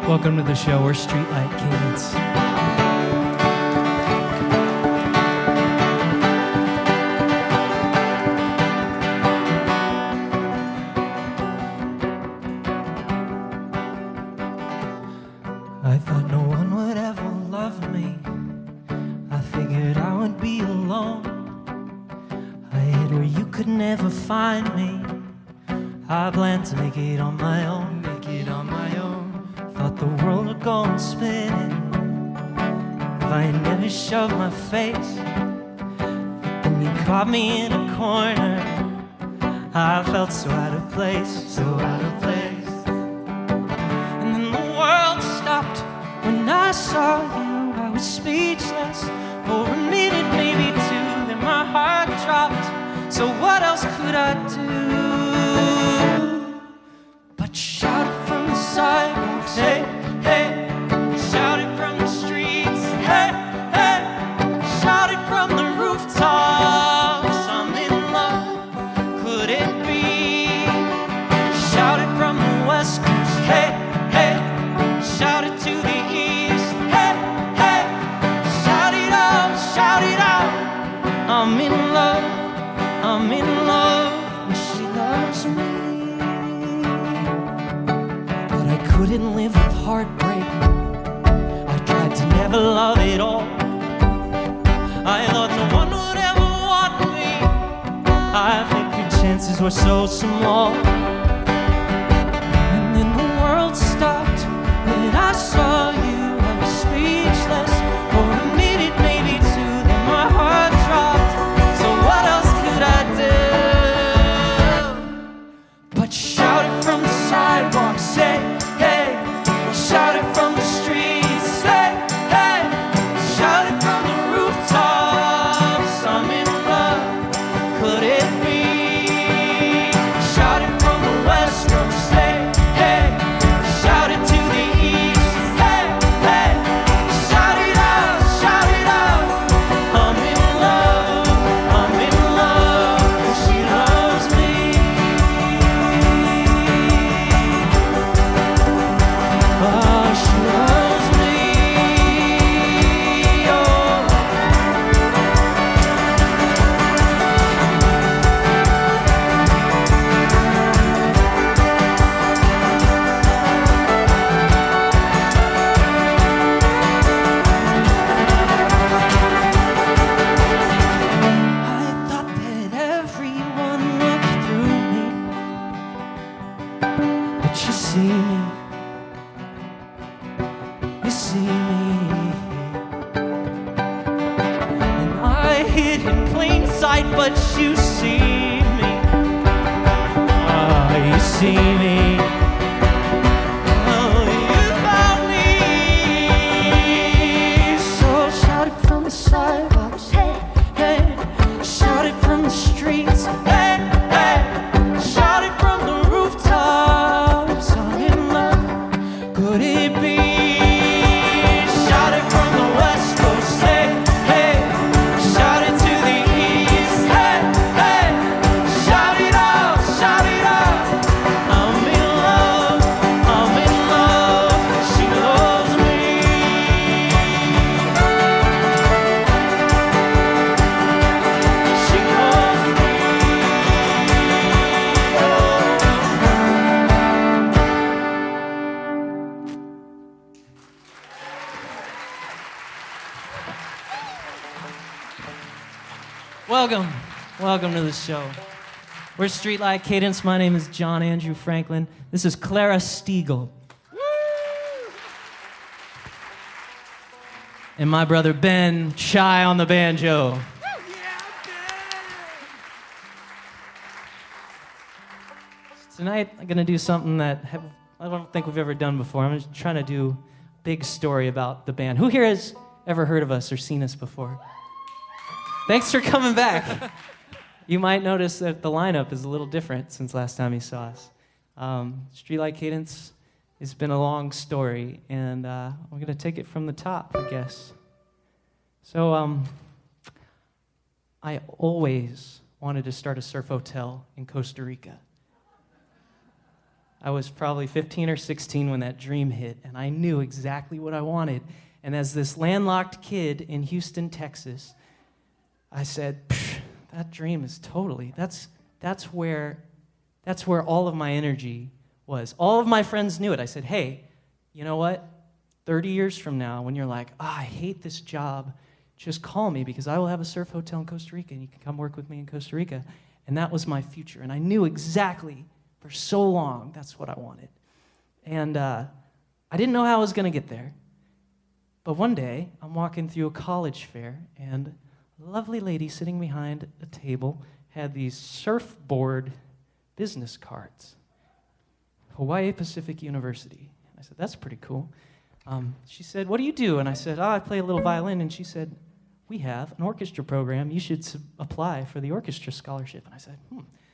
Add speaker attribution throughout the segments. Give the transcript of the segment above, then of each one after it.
Speaker 1: Welcome to the show. We're Streetlight Cadence. I thought no one would ever love me. I figured I would be alone. I hid where you could never find me. I planned to make it on my own. Thought the world would go on spinning if I had never shoved my face. But then you caught me in a corner. I felt so out of place. And then the world stopped when I saw you. I was speechless for a minute, maybe two. Then my heart dropped. So what else could I do but shout it from the sidewalks? Hey, hey, shout it from the streets. Hey, hey, shout it from the rooftops. I'm in love, could it be? Shout it from the west coast. Hey, hey, shout it to the east. Hey, hey, shout it out, shout it out. I'm in love, I'm in love, and she loves me. But I couldn't live with heartbreak. I tried to never love it all. I thought no one would ever want me. I figured chances were so small. And then the world stopped when I saw you. I was speechless for a minute, maybe two. Then my heart dropped. So what else could I do but shout it from the sidewalks? Say, hey, shout it from the streets. Hey, hey, shout it from the rooftops. I'm in love, could it be? Shout it from the west coast. Hey, hey, shout it to the east. Hey, hey, shout it out, shout it out. I'm in love, and she loves me. Oh, she loves me. Oh. I thought that everyone looked through me, but you see me, you see me. And I hid in plain sight, but you see me. Oh, you see me. Oh, you found me. So shout it from the sidewalks. Hey, hey, shout it from the streets. Hey, hey, shout it from the rooftops. I'm in love, could it be? Shout it from the west coast. Hey, hey, shout it to the east. Hey, hey, shout it out, shout it out. I'm in love, she loves me. She loves me. Welcome to the show. We're Streetlight Cadence. My name is John Andrew Franklin. This is Clara Stiegel. And my brother Ben Shy on the banjo. Tonight I'm gonna do something that I don't think we've ever done before. I'm just trying to do a big story about the band. Who here has ever heard of us or seen us before? Thanks for coming back. You might notice that the lineup is a little different since last time you saw us. Streetlight Cadence has been a long story, and we're going to take it from the top, I guess. So I always wanted to start a surf hotel in Costa Rica.
Speaker 2: I was probably 15 or 16 when that dream hit, and I knew exactly what I wanted. And as this landlocked kid in Houston, Texas, I said, that dream is totally, that's where all of my energy was. All of my friends knew it. I said, hey, you know what? 30 years from now, when you're like, I hate this job, just call me because I will have a surf hotel in Costa Rica and you can come work with me in Costa Rica. And that was my future. And I knew exactly for so long that's what I wanted. And I didn't know how I was going to get there. But one day, I'm walking through a college fair, and a lovely lady sitting behind a table had these surfboard business cards. Hawaii Pacific University. I said, that's pretty cool. She said, what do you do? And I said, I play a little violin. And she said, we have an orchestra program. You should apply for the orchestra scholarship. And I said,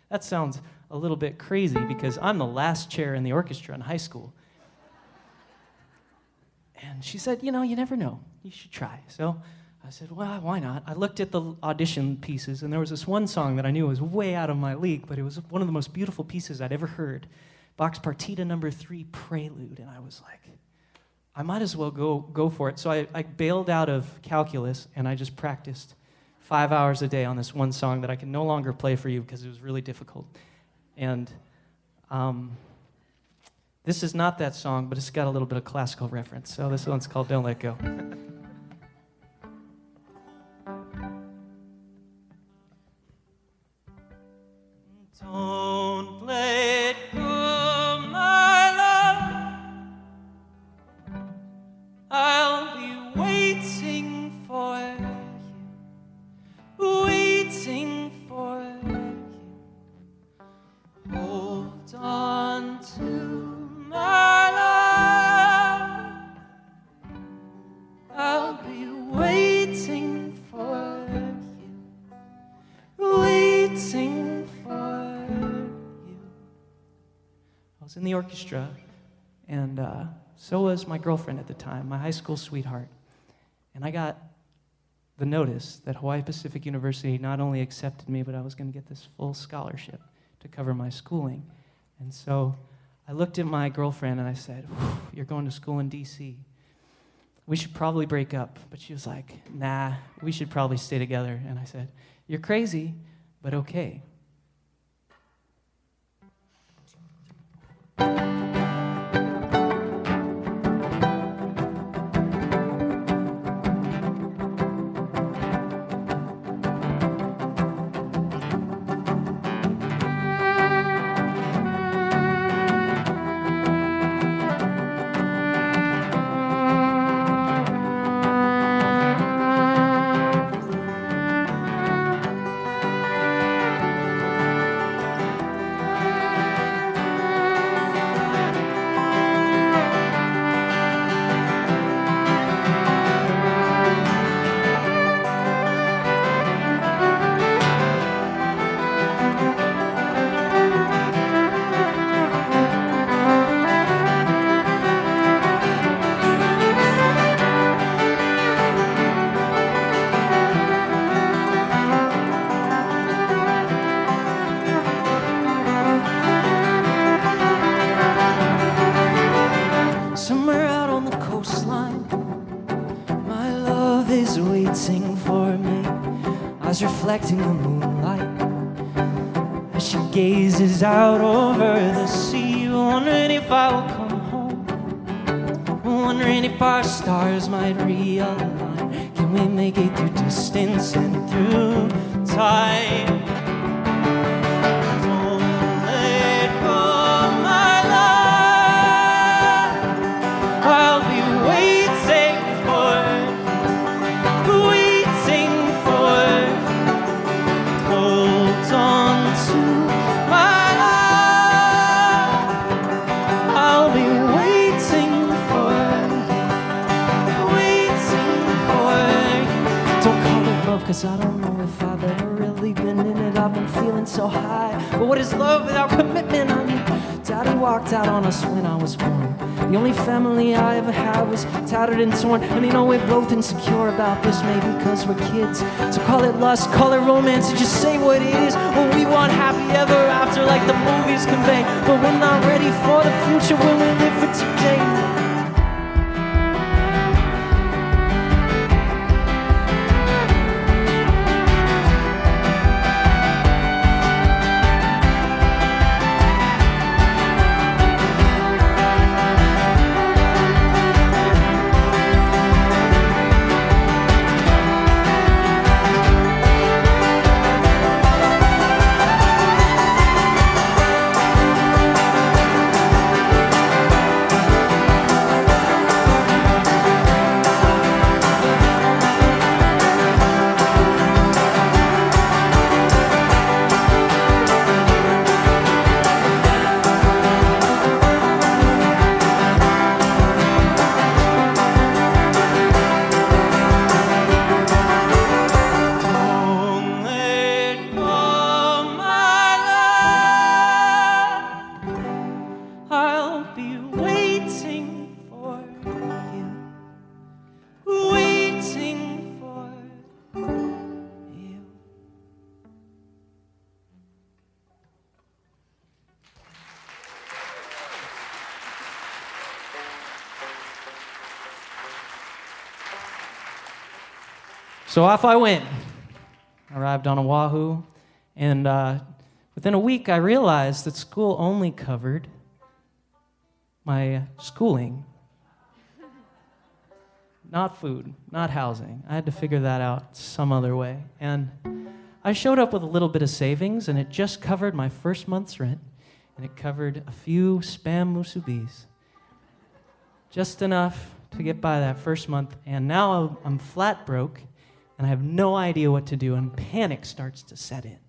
Speaker 2: that sounds a little bit crazy because I'm the last chair in the orchestra in high school. And she said, you never know. You should try. So I said, well, why not? I looked at the audition pieces, and there was this one song that I knew was way out of my league, but it was one of the most beautiful pieces I'd ever heard. Box Partita No. 3, Prelude. And I was like, I might as well go for it. So I bailed out of calculus, and I just practiced 5 hours a day on this one song that I can no longer play for you because it was really difficult. And this is not that song, but it's got a little bit of classical reference. So this one's called Don't Let Go.
Speaker 1: Don't let go, my love. I'll be waiting for you, waiting for you. Hold on to my love. I'll be waiting for you, waiting for you.
Speaker 2: I was in the orchestra, and so was my girlfriend at the time, my high school sweetheart. And I got the notice that Hawaii Pacific University not only accepted me, but I was going to get this full scholarship to cover my schooling. And so I looked at my girlfriend and I said, you're going to school in D.C. We should probably break up. But she was like, nah, we should probably stay together. And I said, you're crazy, but okay.
Speaker 1: Somewhere out on the coastline, my love is waiting for me. Eyes reflecting the moonlight as she gazes out over the sea, wondering if I will come home, wondering if our stars might realign. Can we make it through distance and through time? Cause I don't know if I've ever really been in it.
Speaker 2: I've been feeling so high. But what is love without commitment? I mean, Daddy walked out on us when I was born. The only family I ever had was tattered and torn. And you know, we're both insecure about this, maybe because we're kids. So call it lust, call it romance, and just say what it is. Well, we want happy ever after like the movies convey. But we're not ready for the future when we live for today. So off I went. Arrived on Oahu, and within a week I realized that school only covered my schooling. Not food, not housing. I had to figure that out some other way. And I showed up with a little bit of savings, and it just covered my first month's rent, and it covered a few Spam musubis. Just enough to get by that first month, and now I'm flat broke, and I have no idea what to do, and panic starts to set in.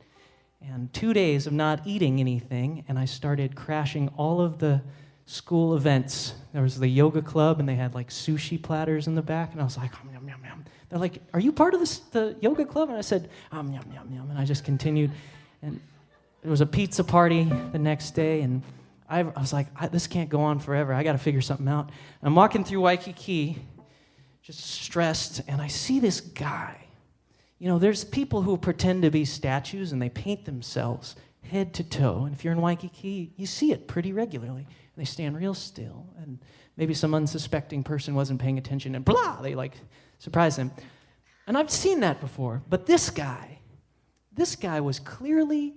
Speaker 2: And 2 days of not eating anything, and I started crashing all of the school events. There was the yoga club, and they had like sushi platters in the back, and I was like, yum, yum, yum. They're like, are you part of the yoga club? And I said, yum, yum, yum, and I just continued. And there was a pizza party the next day, and I was like, this can't go on forever. I got to figure something out. And I'm walking through Waikiki, just stressed, and I see this guy. You know, there's people who pretend to be statues, and they paint themselves head to toe. And if you're in Waikiki, you see it pretty regularly. They stand real still, and maybe some unsuspecting person wasn't paying attention, and blah, they like surprise them. And I've seen that before, but this guy was clearly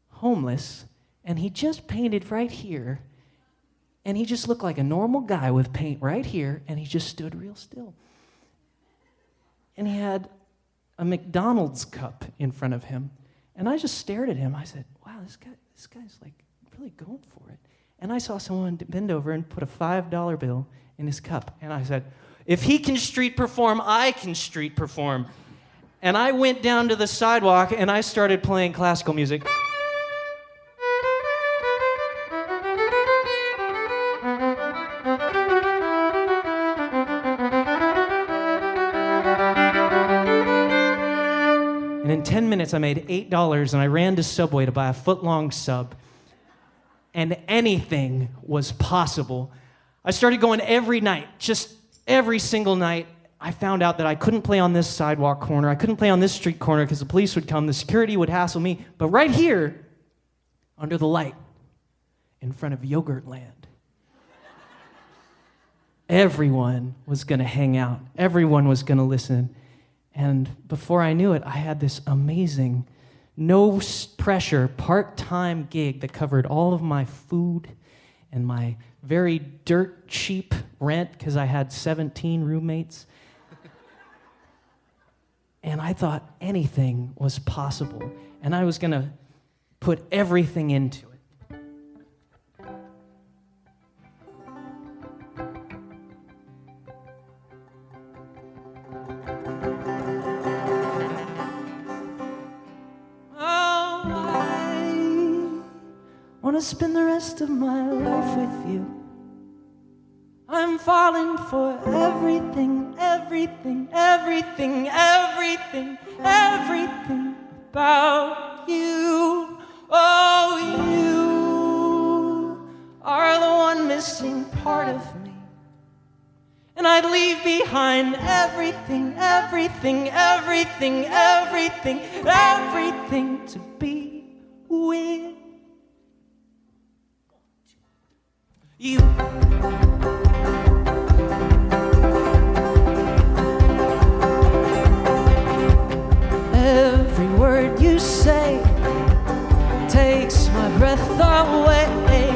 Speaker 2: homeless, and he just painted right here, and he just looked like a normal guy with paint right here, and he just stood real still. And he had a McDonald's cup in front of him, and I just stared at him. I said, wow, this guy's like really going for it. And I saw someone bend over and put a $5 bill in his cup. And I said, if he can street perform, I can street perform. And I went down to the sidewalk and I started playing classical music. And in 10 minutes, I made $8, and I ran to Subway to buy a foot-long sub. And anything was possible. I started going every night, just every single night. I found out that I couldn't play on this sidewalk corner. I couldn't play on this street corner because the police would come, the security would hassle me. But right here, under the light, in front of Yogurtland, everyone was going to hang out. Everyone was going to listen. And before I knew it, I had this amazing, no pressure, part-time gig that covered all of my food and my very dirt cheap rent because I had 17 roommates. And I thought anything was possible. And I was going to put everything into it. I want to spend the rest of my life with you. I'm falling for everything, everything, everything, everything, everything about you. everything, everything, everything, everything, everything to be with you. Every word you say takes my breath away.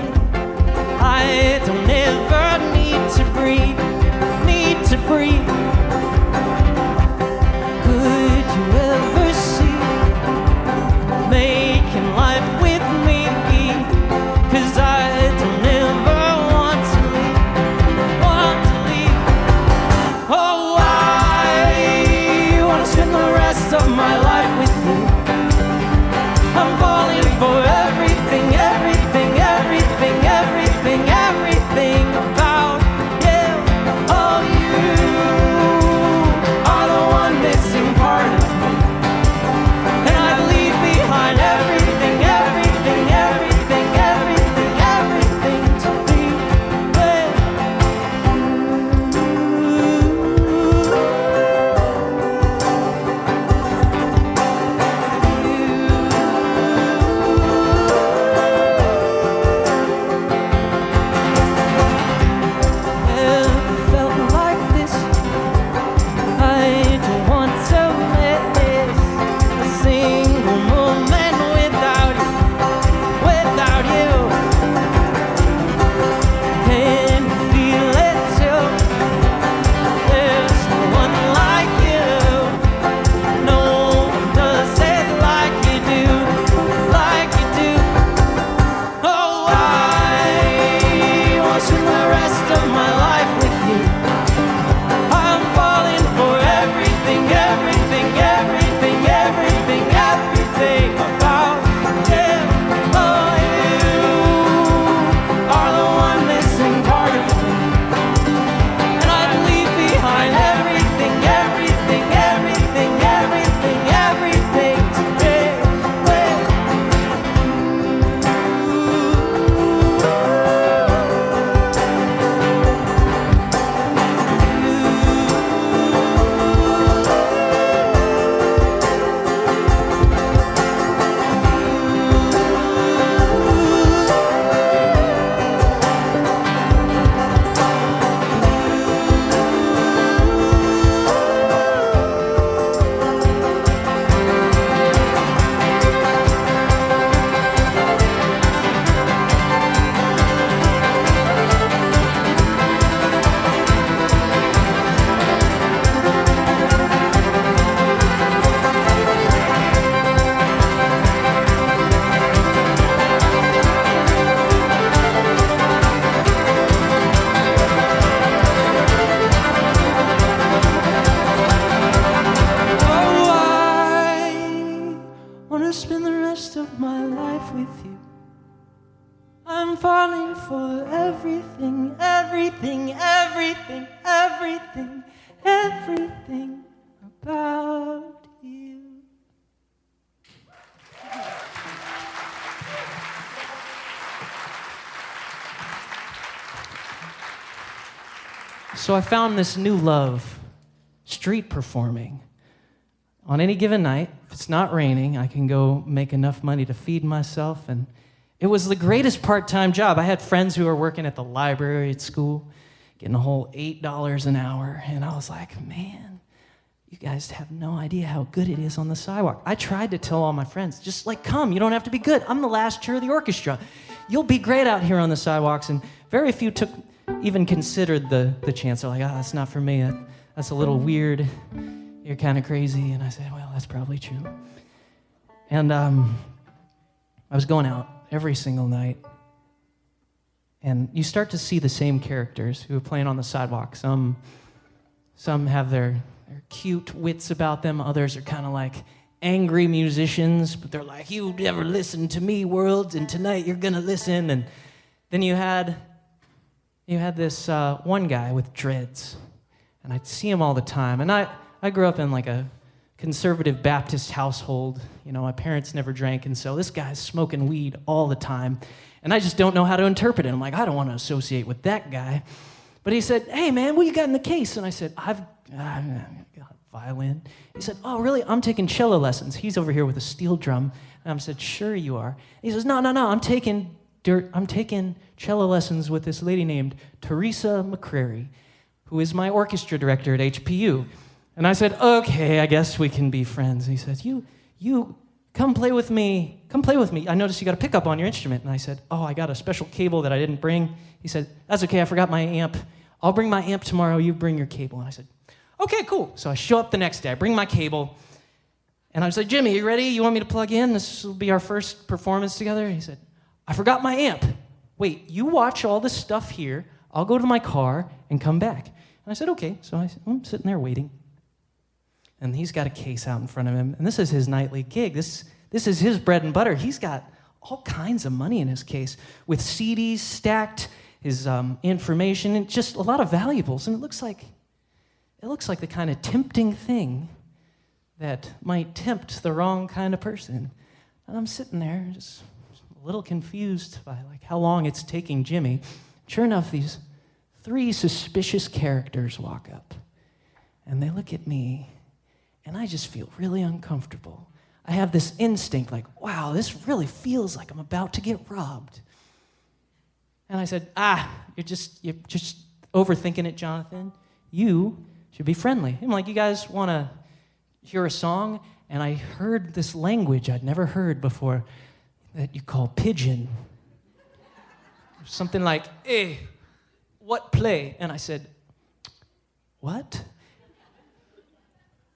Speaker 2: I don't ever need to breathe. Could you ever see making life with me? 'Cause I don't ever want to leave. Oh, I want to spend the rest of my life with you. I'm falling for everything, everything, everything, everything, everything about you. Oh, you are the one missing part of me, and I'd leave behind everything, everything, everything, everything, everything to be with everything about you. So I found this new love, street performing. On any given night, if it's not raining, I can go make enough money to feed myself, and it was the greatest part-time job. I had friends who were working at the library at school, getting a whole $8 an hour, and I was like, man, you guys have no idea how good it is on the sidewalk. I tried to tell all my friends, just like, come, you don't have to be good. I'm the last chair of the orchestra. You'll be great out here on the sidewalks, and very few even considered the chance. They're like, that's not for me. That's a little weird. You're kind of crazy. And I said, well, that's probably true. And I was going out every single night, and you start to see the same characters who are playing on the sidewalk. Some have their cute wits about them. Others are kind of like angry musicians, but they're like, you never listened to me, world, and tonight you're gonna listen. And then you had this one guy with dreads, and I'd see him all the time. And I grew up in like a conservative Baptist household. You know, my parents never drank, and so this guy's smoking weed all the time. And I just don't know how to interpret it. I'm like, I don't want to associate with that guy. But he said, hey, man, what you got in the case? And I said, I've got a violin. He said, oh, really? I'm taking cello lessons. He's over here with a steel drum. And I said, sure you are. And he says, no, I'm taking cello lessons with this lady named Teresa McCrary, who is my orchestra director at HPU. And I said, okay, I guess we can be friends. And he said, you come play with me. Come play with me. I noticed you got a pickup on your instrument. And I said, oh, I got a special cable that I didn't bring. He said, that's okay, I forgot my amp. I'll bring my amp tomorrow, you bring your cable. And I said, okay, cool. So I show up the next day, I bring my cable, and I said, Jimmy, you ready? You want me to plug in? This will be our first performance together? He said, I forgot my amp. Wait, you watch all this stuff here, I'll go to my car and come back. And I said, okay. So I'm sitting there waiting. And he's got a case out in front of him, and this is his nightly gig. This is his bread and butter. He's got all kinds of money in his case, with CDs stacked, his information, and just a lot of valuables. And it looks like the kind of tempting thing that might tempt the wrong kind of person. And I'm sitting there just a little confused by like how long it's taking Jimmy. Sure enough, these 3 suspicious characters walk up, and they look at me, and I just feel really uncomfortable. I have this instinct like, wow, this really feels like I'm about to get robbed. And I said, you're just overthinking it, Jonathan. You should be friendly. I'm like, you guys want to hear a song? And I heard this language I'd never heard before that you call pigeon. Something like, hey, what play? And I said, what?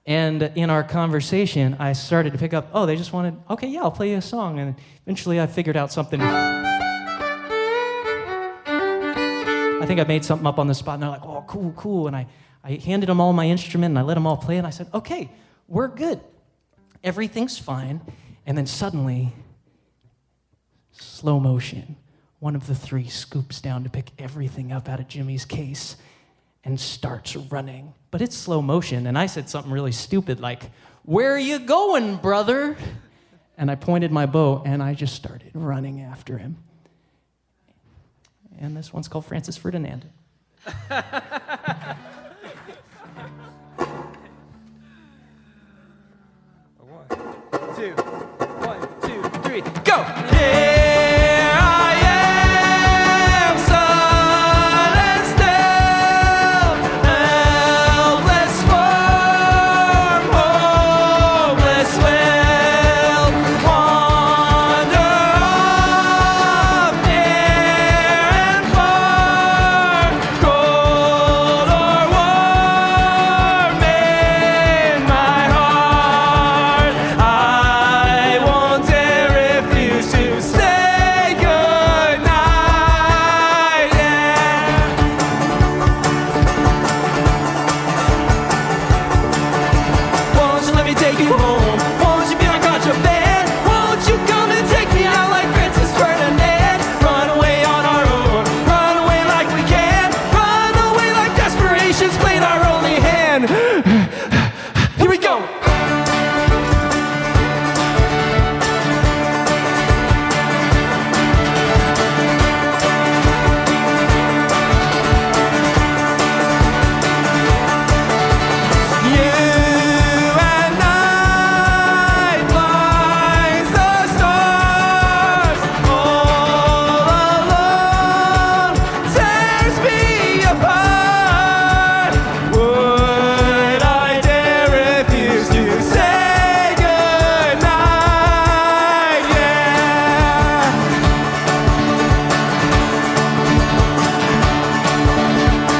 Speaker 2: And in our conversation, I started to pick up, they just wanted, okay, yeah, I'll play you a song. And eventually I figured out something. I think I made something up on the spot, and they're like, oh, cool. And I handed them all my instrument, and I let them all play, and I said, okay, we're good. Everything's fine. And then suddenly, slow motion, one of the 3 scoops down to pick everything up out of Jimmy's case and starts running. But it's slow motion, and I said something really stupid like, where are you going, brother? And I pointed my bow, and I just started running after him. And this one's called Francis Ferdinand.
Speaker 1: 1, 2, 1, 2, 3, go! Here I am, son and still, helpless form, hopeless will, wander off near and far, cold or warm in my heart. I won't dare refuse to say goodnight. Won't you let me take you home? Won't you be my contraband? Won't you come and take me out like Francis Ferdinand? Run away on our own, run away like we can, run away like desperation's played our only hand. Here we go. You and night blinds the stars, all alone tears me apart. Would I dare refuse to say goodnight? Yeah.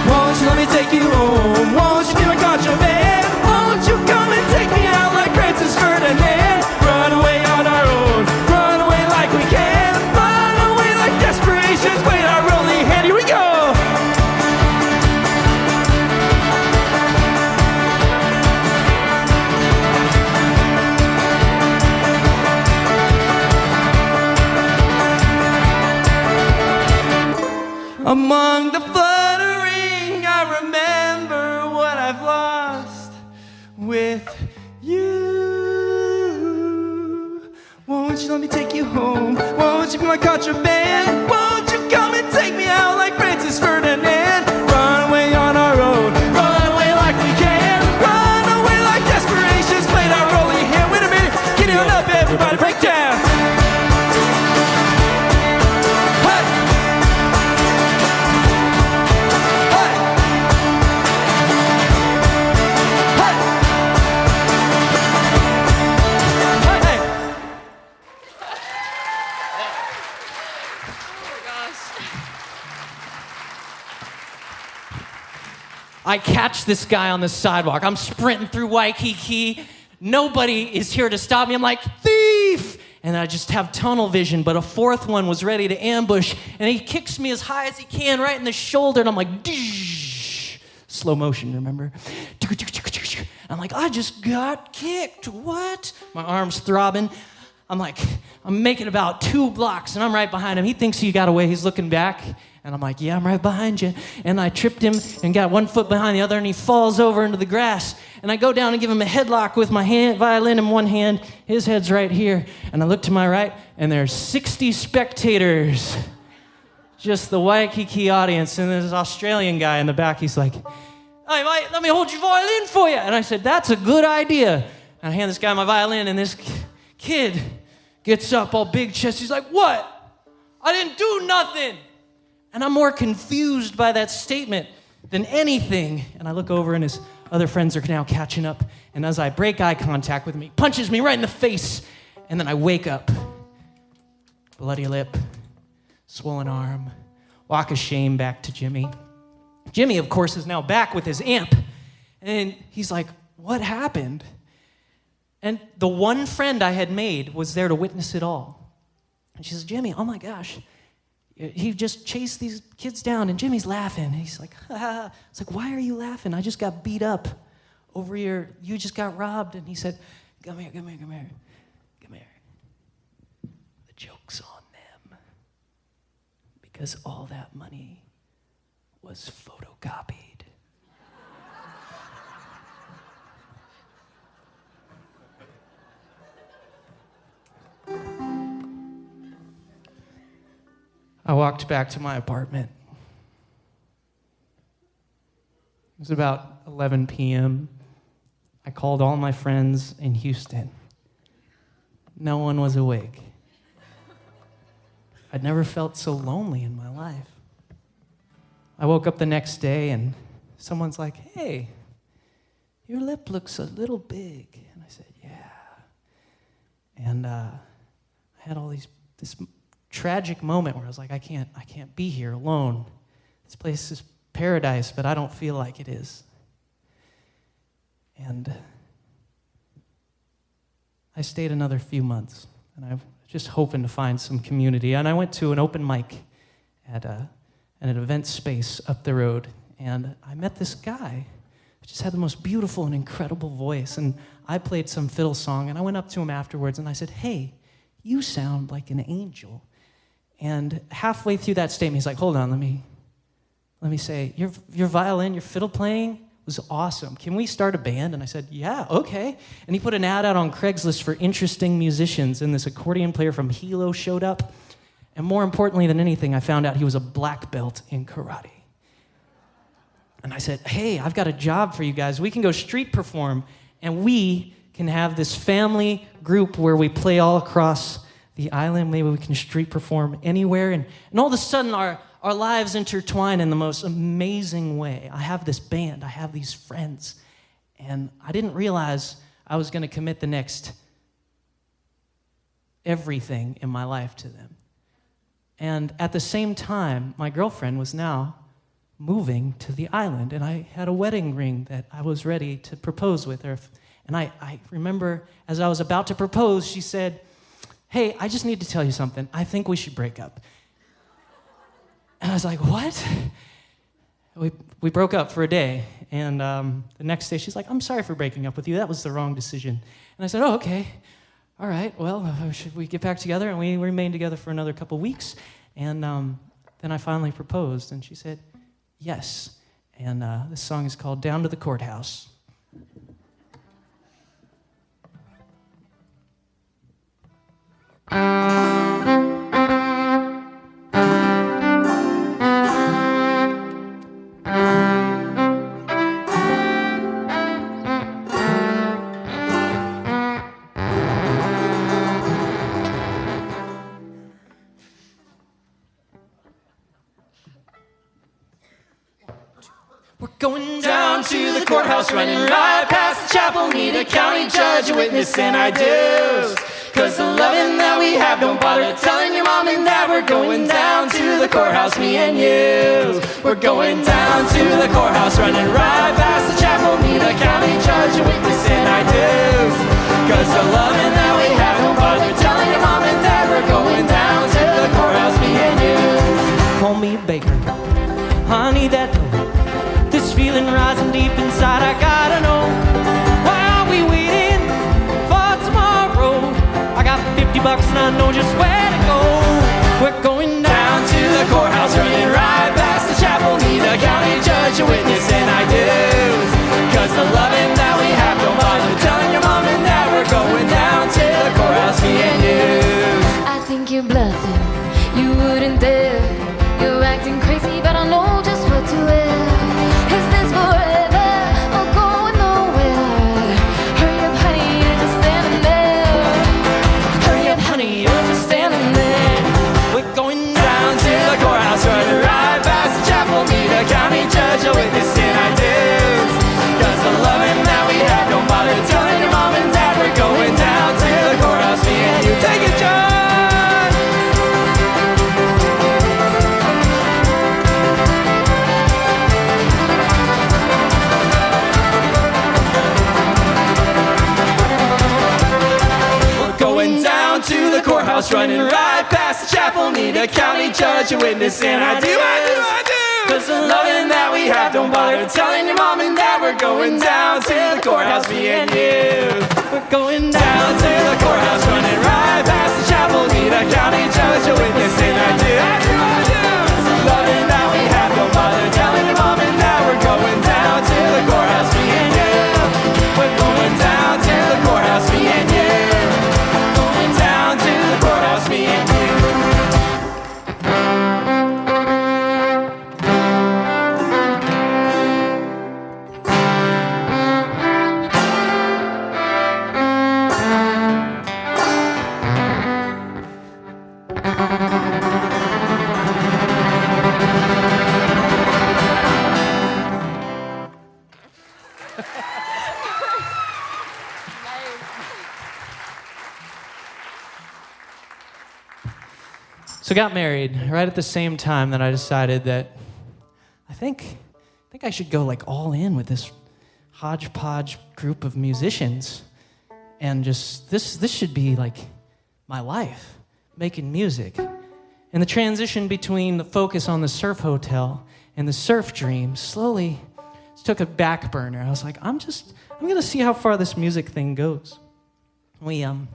Speaker 1: Won't you let me take you home? Won't you be my contraband? Won't you come and take me out like Francis Ferdinand? Run away on our own, run away like we can, run away like desperation's played our only hand. Here we go. Among the fluttering, I remember what I've lost with you. Won't you let me take you home? Won't you be my contraband? Won't you come and take me out like Francis Ferdinand? Run
Speaker 2: I catch this guy on the sidewalk. I'm sprinting through Waikiki. Nobody is here to stop me. I'm like, thief! And I just have tunnel vision, but a fourth one was ready to ambush, and he kicks me as high as he can right in the shoulder, and I'm like, Dsh! Slow motion, remember? I'm like, I just got kicked. What? My arm's throbbing. I'm making about 2 blocks, and I'm right behind him. He thinks he got away. He's looking back, and I'm like, yeah, I'm right behind you. And I tripped him and got 1 foot behind the other, and he falls over into the grass. And I go down and give him a headlock with my violin in one hand. His head's right here. And I look to my right, and there's 60 spectators. Just the Waikiki audience. And there's this Australian guy in the back. He's like, hey, mate, let me hold your violin for you. And I said, that's a good idea. And I hand this guy my violin, and this kid gets up all big chest. He's like, what? I didn't do nothing. And I'm more confused by that statement than anything. And I look over, and his other friends are now catching up. And as I break eye contact with him, he punches me right in the face. And then I wake up. Bloody lip, swollen arm, walk of shame back to Jimmy. Jimmy, of course, is now back with his amp. And he's like, what happened? And the one friend I had made was there to witness it all. And she says, Jimmy, oh my gosh. He just chased these kids down, and Jimmy's laughing. And he's like, ha, ha. It's like, why are you laughing? I just got beat up over here. You just got robbed. And he said, come here. The joke's on them. Because all that money was photocopied. I walked back to my apartment. It was about 11 p.m. I called all my friends in Houston. No one was awake. I'd never felt so lonely in my life. I woke up the next day, and someone's like, hey, your lip looks a little big. And I said, yeah. And I had this tragic moment where I was like, I can't be here alone. This place is paradise, but I don't feel like it is. And I stayed another few months, and I was just hoping to find some community. And I went to an open mic at an event space up the road, and I met this guy who just had the most beautiful and incredible voice. And I played some fiddle song, and I went up to him afterwards, and I said, hey, you sound like an angel. And halfway through that statement, he's like, hold on, let me say, your violin, your fiddle playing was awesome. Can we start a band? And I said, yeah, okay. And he put an ad out on Craigslist for interesting musicians, and this accordion player from Hilo showed up. And more importantly than anything, I found out he was a black belt in karate. And I said, hey, I've got a job for you guys. We can go street perform, and we can have this family group where we play all across the island. Maybe we can street perform anywhere. And all of a sudden, our lives intertwine in the most amazing way. I have this band. I have these friends. And I didn't realize I was going to commit the next everything in my life to them. And at the same time, my girlfriend was now moving to the island, and I had a wedding ring that I was ready to propose with her. And I remember as I was about to propose, she said, hey, I just need to tell you something. I think we should break up. And I was like, what? We broke up for a day, and the next day she's like, I'm sorry for breaking up with you. That was the wrong decision. And I said, oh, okay. All right, well, should we get back together? And we remained together for another couple weeks. And then I finally proposed, and she said, yes. And this song is called Down to the Courthouse.
Speaker 1: We're going down to the courthouse, running right past the chapel, need a county judge, a witness, and our dues. 'Cause the loving that we have, don't bother telling your mom and dad. We're going down to the courthouse, me and you. We're going down to the courthouse, running right past the chapel, meet a county judge, a witness, and I do. Cause the loving that we have, don't bother telling your mom and dad. We're going down to the courthouse, me and you.
Speaker 2: Call me Baker, honey, that this feeling rising deep inside, I gotta know, why are we waiting for tomorrow? I got $50 and I know just where to go. We're going
Speaker 1: down to the courthouse, running right past the chapel, meet a county judge, a witness, and I do. Cause the loving that we have, don't bother telling your mom and dad. We're going down to the courthouse, me and you.
Speaker 3: I think you're bluffing, you wouldn't dare. You're acting crazy, but I know just what to wear. Is this forever or going nowhere? Hurry up, honey, you're just standing there. Hurry up, honey, you're just standing there.
Speaker 1: We're going down to the courthouse, running right past the chapel, meet a county judge, a witness, and I do. Cause the loving that we have, don't bother telling your mom and dad. We're going down to the courthouse, me and you. Take it, John! To the courthouse, running right past the chapel, meet a county judge, a witness, and I do. Cause the loving that we have, don't bother telling your mom and dad. We're going down to the courthouse, me and you. We're going down to the courthouse, running right past the chapel, meet a county judge, a witness, and I do. Cause the loving that we have, don't bother telling your mom and dad. We're going down to the courthouse, me and you. We're going down to the courthouse, me and you. Down to the courthouse, me and you.
Speaker 2: So got married right at the same time that I decided that I think I should go like all in with this hodgepodge group of musicians, and just this should be like my life, making music. And the transition between the focus on the surf hotel and the surf dream slowly took a back burner. I was like, I'm gonna see how far this music thing goes. We found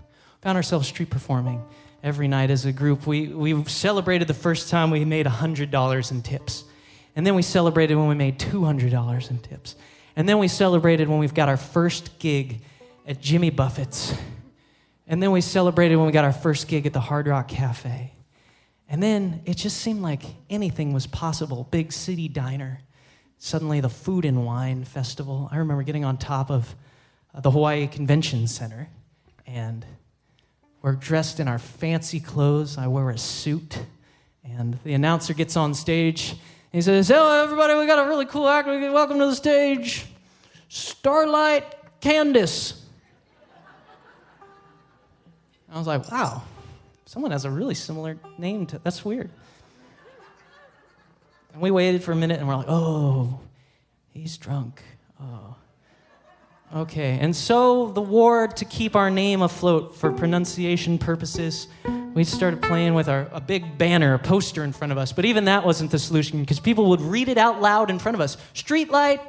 Speaker 2: ourselves street performing every night as a group. We celebrated the first time we made $100 in tips. And then we celebrated when we made $200 in tips. And then we celebrated when we've got our first gig at Jimmy Buffett's. And then we celebrated when we got our first gig at the Hard Rock Cafe. And then it just seemed like anything was possible. Big city diner. Suddenly the Food and Wine Festival. I remember getting on top of the Hawaii Convention Center, and we're dressed in our fancy clothes. I wear a suit, and the announcer gets on stage. He says, "Hello, everybody, we got a really cool act. Welcome to the stage, Streetlight Cadence." I was like, wow, someone has a really similar name to, that's weird. And we waited for a minute, and we're like, oh, he's drunk. Oh. Okay, and so the war to keep our name afloat for pronunciation purposes, we started playing with a big banner, a poster in front of us. But even that wasn't the solution, because people would read it out loud in front of us. Streetlight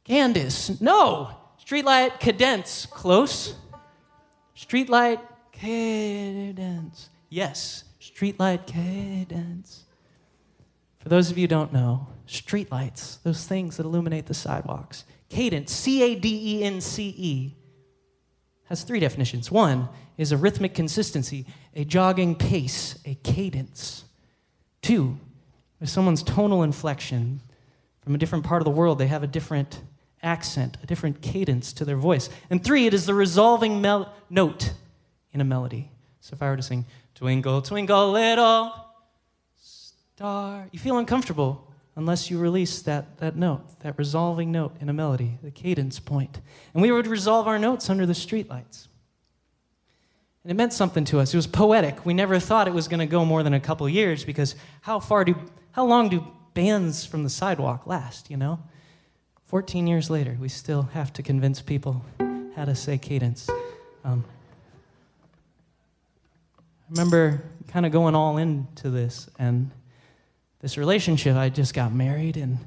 Speaker 2: Cadence. No! Streetlight Cadence. Close. Streetlight Cadence. Yes, Streetlight Cadence. For those of you who don't know, streetlights, those things that illuminate the sidewalks. Cadence, C-A-D-E-N-C-E, has three definitions. One is a rhythmic consistency, a jogging pace, a cadence. Two is someone's tonal inflection. From a different part of the world, they have a different accent, a different cadence to their voice. And three, it is the resolving note in a melody. So if I were to sing, "Twinkle, twinkle, little star," you feel uncomfortable unless you release that note, that resolving note in a melody, the cadence point. And we would resolve our notes under the streetlights. And it meant something to us. It was poetic. We never thought it was going to go more than a couple years because how long do bands from the sidewalk last, you know? 14 years later, we still have to convince people how to say cadence. I remember kind of going all into this, and this relationship, I just got married, and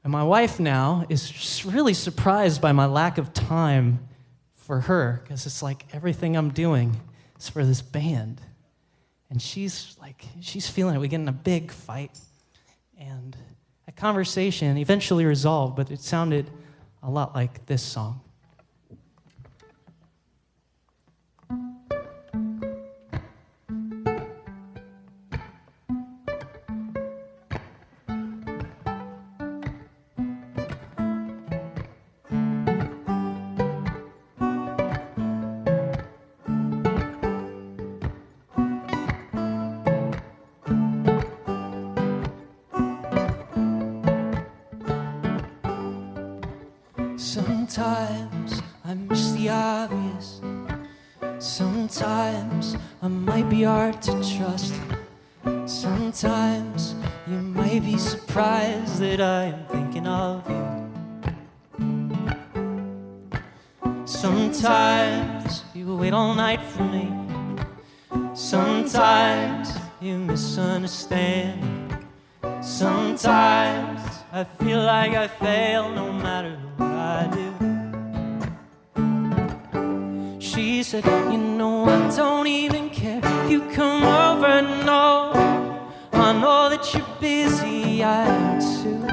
Speaker 2: my wife now is just really surprised by my lack of time for her, because it's like everything I'm doing is for this band. And she's feeling it. We get in a big fight, and that conversation eventually resolved, but it sounded a lot like this song. Sometimes I miss the obvious. Sometimes I might be hard to trust. Sometimes you might be surprised that I am thinking of you. Sometimes you wait all night for me. Sometimes you misunderstand me. Sometimes I feel like I fail no matter what I do. She said, you know I don't even care if you come over, no. I know that you're busy, I am too.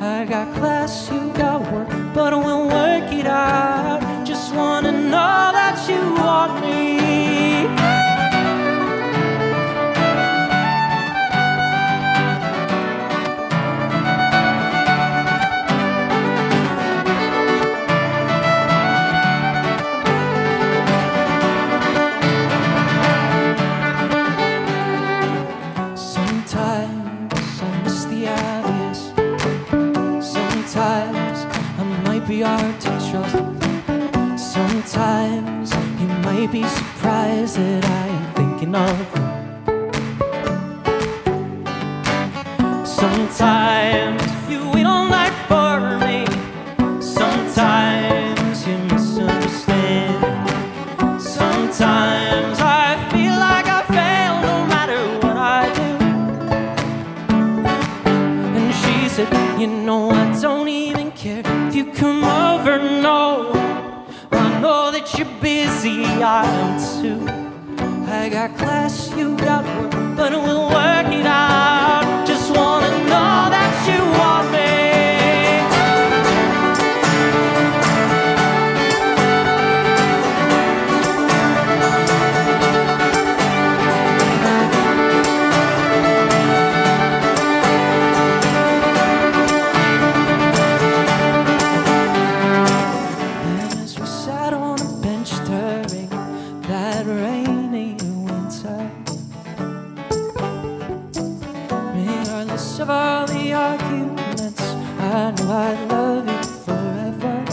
Speaker 2: I got class, you got work, but we'll work it out. Just wanna know that you want me. Hard to trust. Sometimes you might be surprised that I am thinking of you. Sometimes you wait all night for me. Sometimes you misunderstand. Sometimes I feel like I fail no matter what I do. And she said, you know I don't even care if you come over, no. I know that you're busy, I am too. I got class, you got work, but we'll work it out. Just wanna know that you want me. Of all the arguments, I know I love you forever.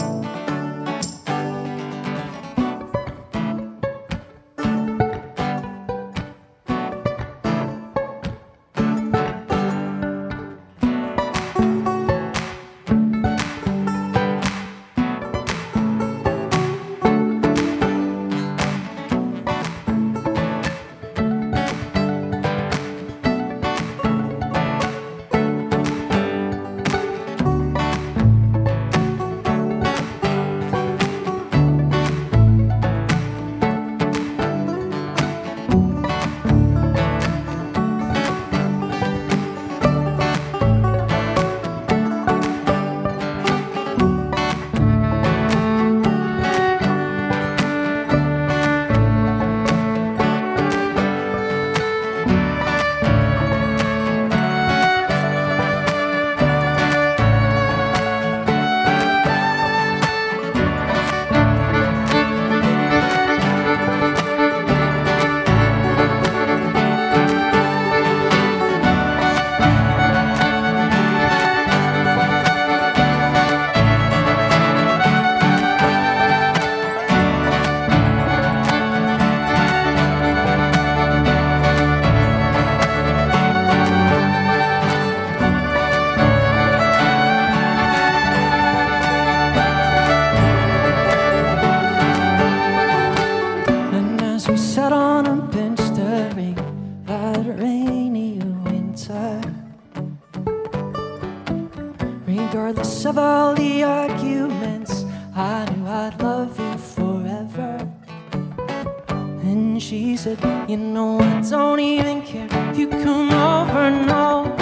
Speaker 2: and she said, you know, I don't even care if you come over, no.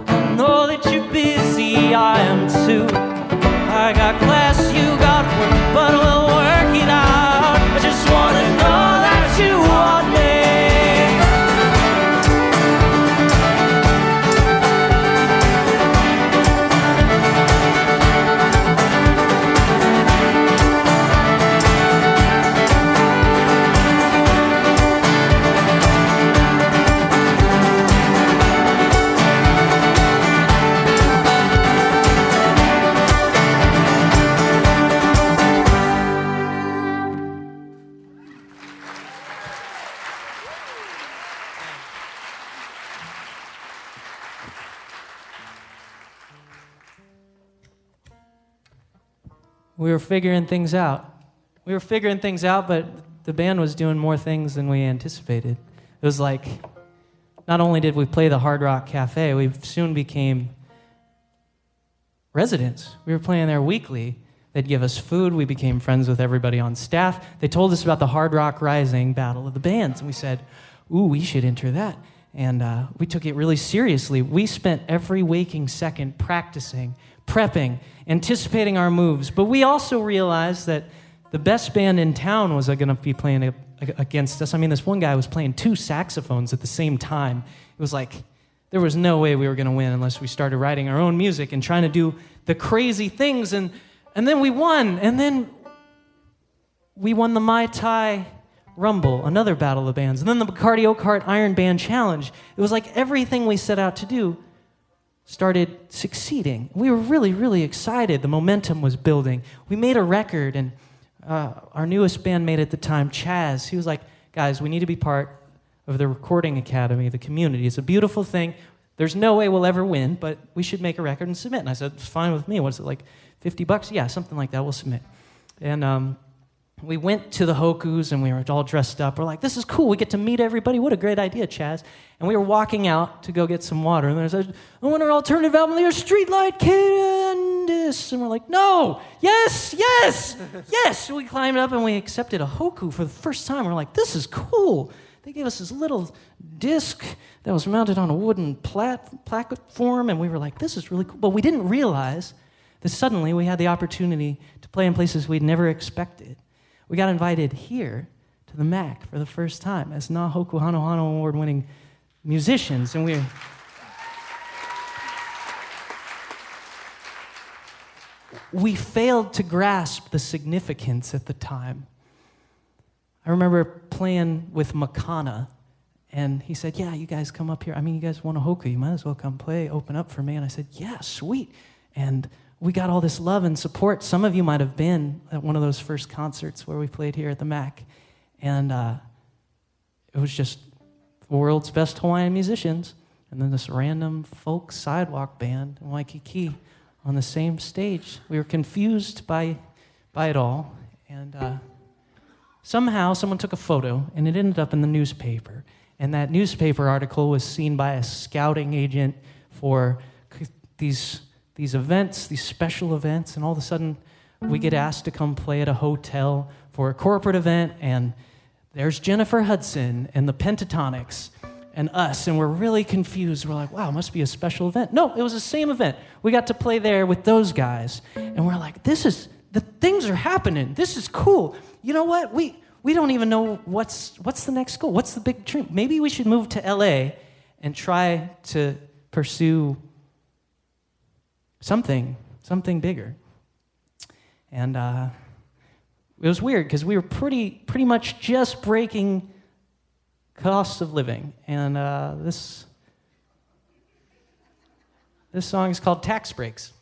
Speaker 2: I know that you're busy, I am too. I got class, you got work, but we'll work it out. I just wanna know that you want me. We were figuring things out. But the band was doing more things than we anticipated. It was like, not only did we play the Hard Rock Cafe, we soon became residents. We were playing there weekly. They'd give us food. We became friends with everybody on staff. They told us about the Hard Rock Rising Battle of the Bands, and we said, ooh, we should enter that. And we took it really seriously. We spent every waking second practicing, prepping, anticipating our moves. But we also realized that the best band in town was going to be playing against us. I mean, this one guy was playing 2 saxophones at the same time. It was like, there was no way we were going to win unless we started writing our own music and trying to do the crazy things. And then we won. And then we won the Mai Tai Rumble, another battle of bands. And then the Bacardi Oakheart Iron Band Challenge. It was like everything we set out to do started succeeding. We were really, really excited. The momentum was building. We made a record, and our newest bandmate at the time, Chaz, he was like, guys, we need to be part of the Recording Academy, the community. It's a beautiful thing. There's no way we'll ever win, but we should make a record and submit. And I said, it's fine with me. What's it, like $50? Yeah, something like that. We'll submit. And we went to the Hokus, and we were all dressed up. We're like, this is cool. We get to meet everybody. What a great idea, Chaz. And we were walking out to go get some water. And there's a winter alternative album, there's Streetlight Cadence. And we're like, no, yes. So we climbed up, and we accepted a Hoku for the first time. We're like, this is cool. They gave us this little disc that was mounted on a wooden platform, and we were like, this is really cool. But we didn't realize that suddenly we had the opportunity to play in places we'd never expected. We got invited here to the MAC for the first time as Na Hoku Hano Hano award-winning musicians, and we failed to grasp the significance at the time. I remember playing with Makana, and he said, yeah, you guys come up here. I mean, you guys want a Hoku, you might as well come play, open up for me. And I said, yeah, sweet. And we got all this love and support. Some of you might have been at one of those first concerts where we played here at the MAC. And it was just the world's best Hawaiian musicians, and then this random folk sidewalk band in Waikiki on the same stage. We were confused by it all. And somehow someone took a photo, and it ended up in the newspaper. And that newspaper article was seen by a scouting agent for these events, these special events, and all of a sudden we get asked to come play at a hotel for a corporate event, and there's Jennifer Hudson and the Pentatonics and us, and we're really confused. We're like, wow, it must be a special event. No, it was the same event. We got to play there with those guys, and we're like, the things are happening. This is cool. You know what? We don't even know what's the next goal. What's the big dream? Maybe we should move to LA and try to pursue something bigger. And it was weird because we were pretty much just breaking costs of living. And this song is called Tax Breaks.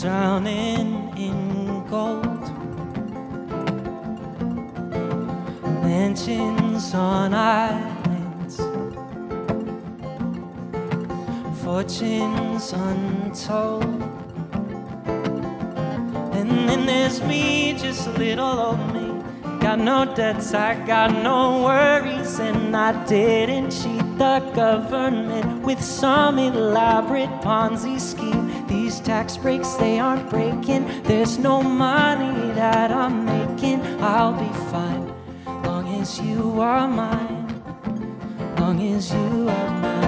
Speaker 1: drowning in gold. Mansions on islands, fortunes untold. And then there's me, just little old me. Got no debts, I got no worries, and I didn't cheat the government with some elaborate Ponzi scheme. These tax breaks, they aren't breaking. There's no money that I'm making. I'll be fine, long as you are mine, long as you are mine.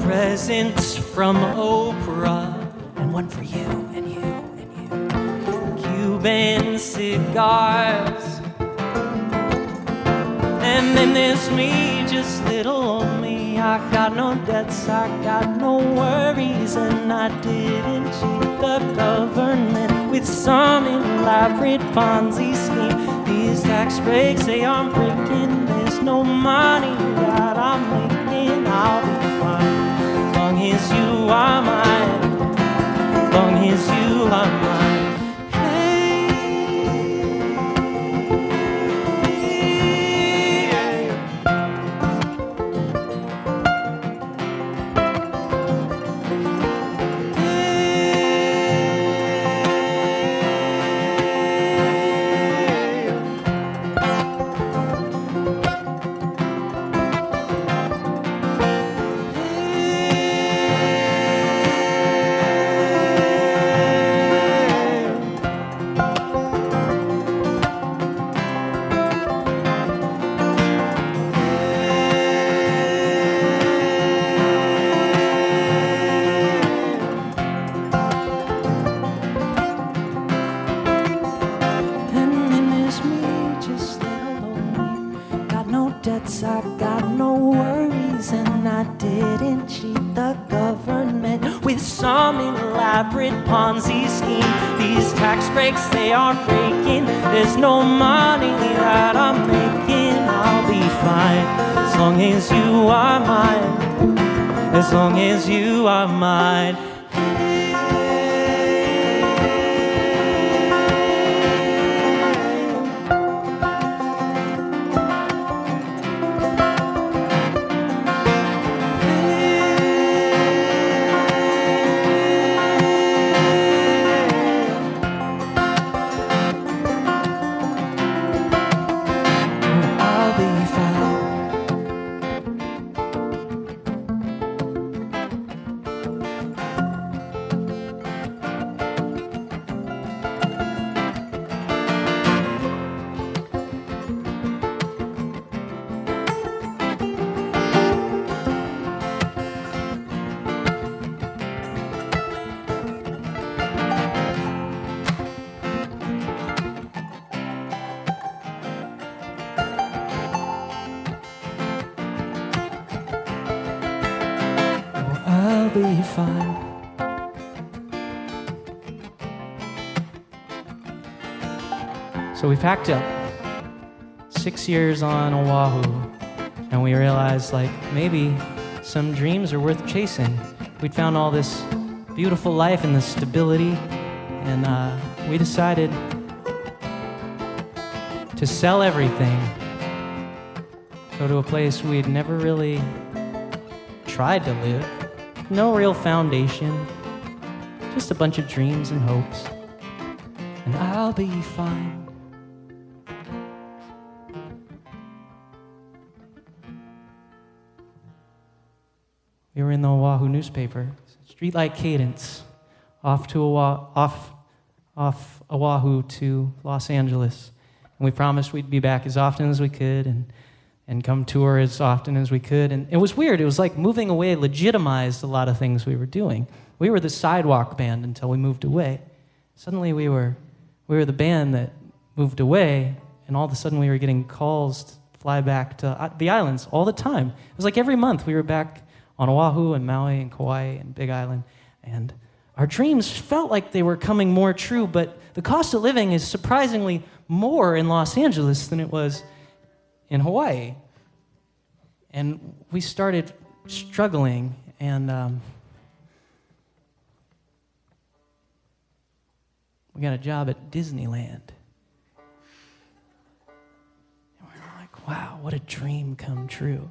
Speaker 1: Presents from Oprah, and one for you, and you, and you. Cuban cigars. And then there's me, just little old me. I got no debts, I got no worries, and I didn't cheat the government with some elaborate Ponzi scheme. These tax breaks, they aren't breaking. There's no money that I'm making. I'll be fine, long as you are mine, long as you are mine. I got no worries, and I didn't cheat the government with some elaborate Ponzi scheme. These tax breaks, they aren't breaking. There's no money that I'm making. I'll be fine, as long as you are mine, as long as you are mine. Be fine. So we packed up 6 years on Oahu, and we realized, like, maybe some dreams are worth chasing. We'd found all this beautiful life and this stability, and we decided to sell everything, go to a place we'd never really tried to live. No real foundation, just a bunch of dreams and hopes, and I'll be fine. We were in the Oahu newspaper, Streetlight Cadence, off Oahu to Los Angeles, and we promised we'd be back as often as we could, and
Speaker 2: and come tour as often as we could. And it was weird. It was like moving away legitimized a lot of things we were doing. We were the sidewalk band until we moved away. Suddenly we were the band that moved away, and all of a sudden we were getting calls to fly back to the islands all the time. It was like every month we were back on Oahu and Maui and Kauai and Big Island, and our dreams felt like they were coming more true, but the cost of living is surprisingly more in Los Angeles than it was in Hawaii. And we started struggling, and we got a job at Disneyland. And we were like, wow, what a dream come true.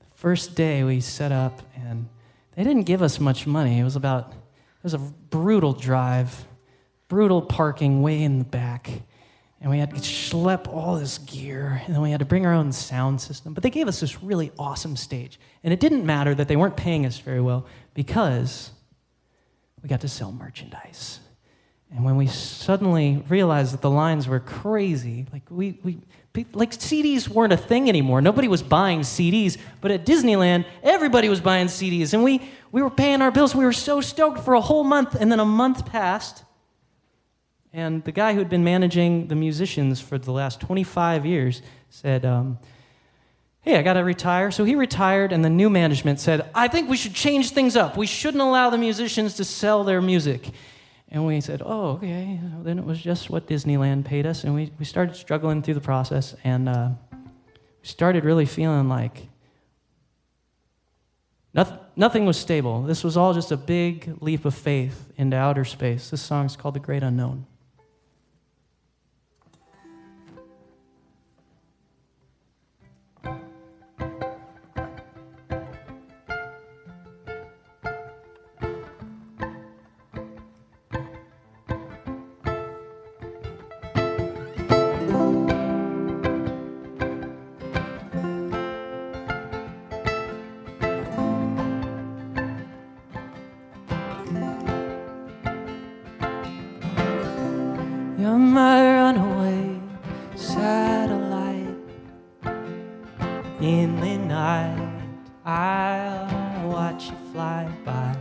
Speaker 2: The first day we set up, and they didn't give us much money. It was a brutal drive, brutal parking way in the back. And we had to schlep all this gear, and then we had to bring our own sound system. But they gave us this really awesome stage. And it didn't matter that they weren't paying us very well because we got to sell merchandise. And when we suddenly realized that the lines were crazy, like CDs weren't a thing anymore. Nobody was buying CDs, but at Disneyland, everybody was buying CDs. And we were paying our bills. We were so stoked for a whole month, and then a month passed. And the guy who had been managing the musicians for the last 25 years said, hey, I got to retire. So he retired, and the new management said, I think we should change things up. We shouldn't allow the musicians to sell their music. And we said, oh, okay. Then it was just what Disneyland paid us. And we started struggling through the process, and we started really feeling like nothing was stable. This was all just a big leap of faith into outer space. This song's called The Great Unknown. You're my runaway satellite. In the night, I'll watch you fly by.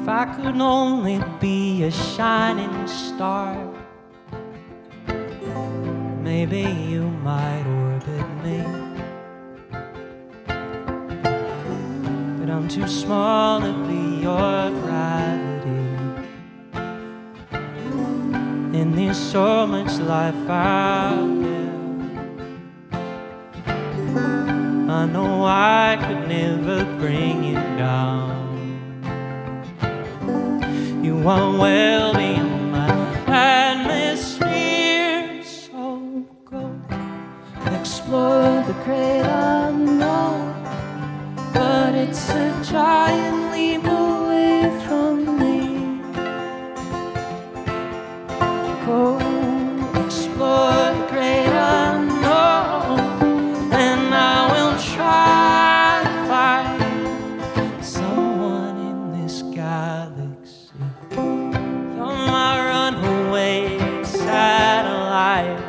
Speaker 2: If I could only be a shining star, maybe you might orbit me. But I'm too small to be your gravity. And there's so much life out there. I know I could never bring you down. You are well beyond my atmosphere. So go explore the great unknown. But it's a giant leap away from me. Go explore the great unknown, and I will try to find someone in this galaxy. You're my runaway satellite.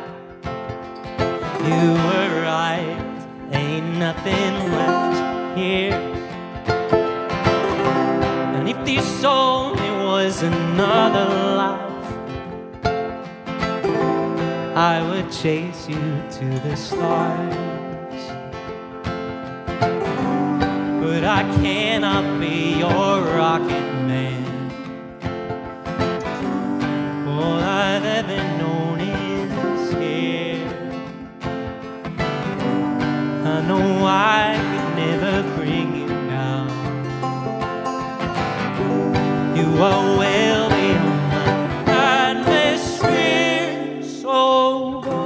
Speaker 2: You were right, ain't nothing left here. And if this only was another life, I would chase you to the stars. But I cannot be your rocket man. All I've ever known is here. I know I could never bring you down. You are well beyond my atmosphere. So go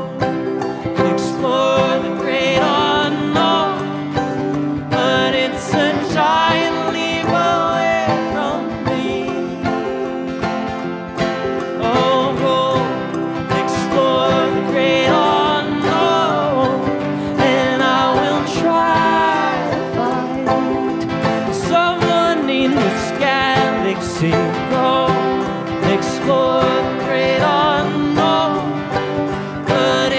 Speaker 2: explore the great unknown, but it's a giant leap away from me. Oh, go explore the great unknown, and I will try to find someone in this galaxy. Go explore the great unknown, but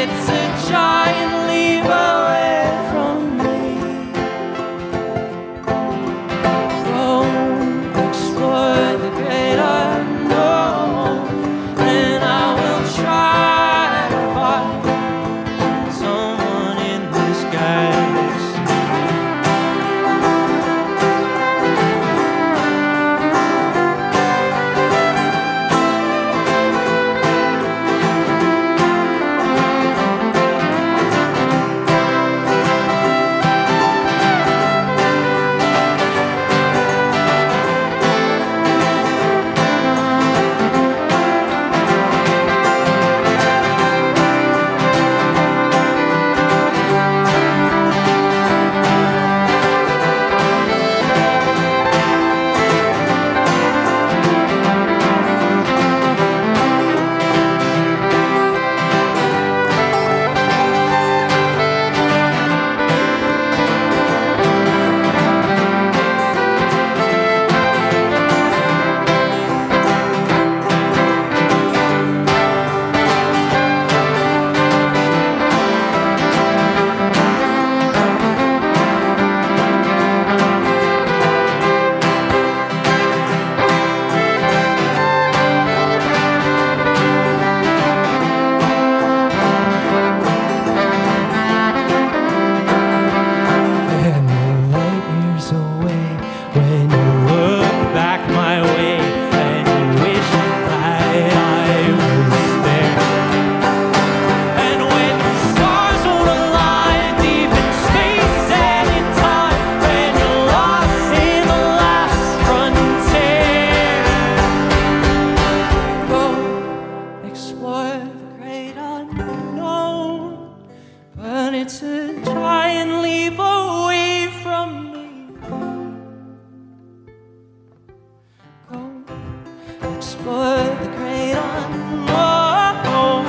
Speaker 1: explore the great unknown,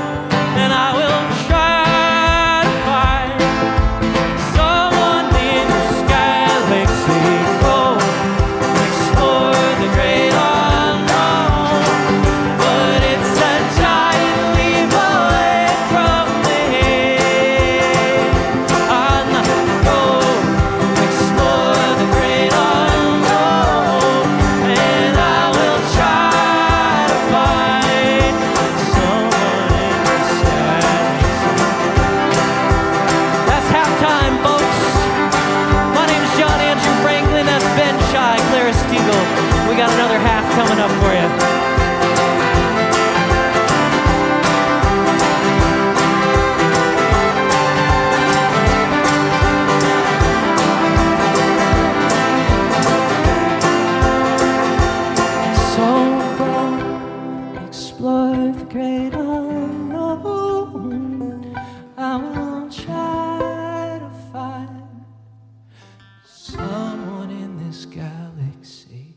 Speaker 1: and I will try to find someone in this galaxy. Go explore the great unknown, but it's a giant leap away from me. On the road, explore the great unknown, and I will try to find someone in this galaxy. That's halftime, folks. My name's John Andrew Franklin. That's Ben Shy, Clara Stiegel. We got another half coming up for you. So go explore the great unknown. I will try to find someone in this galaxy.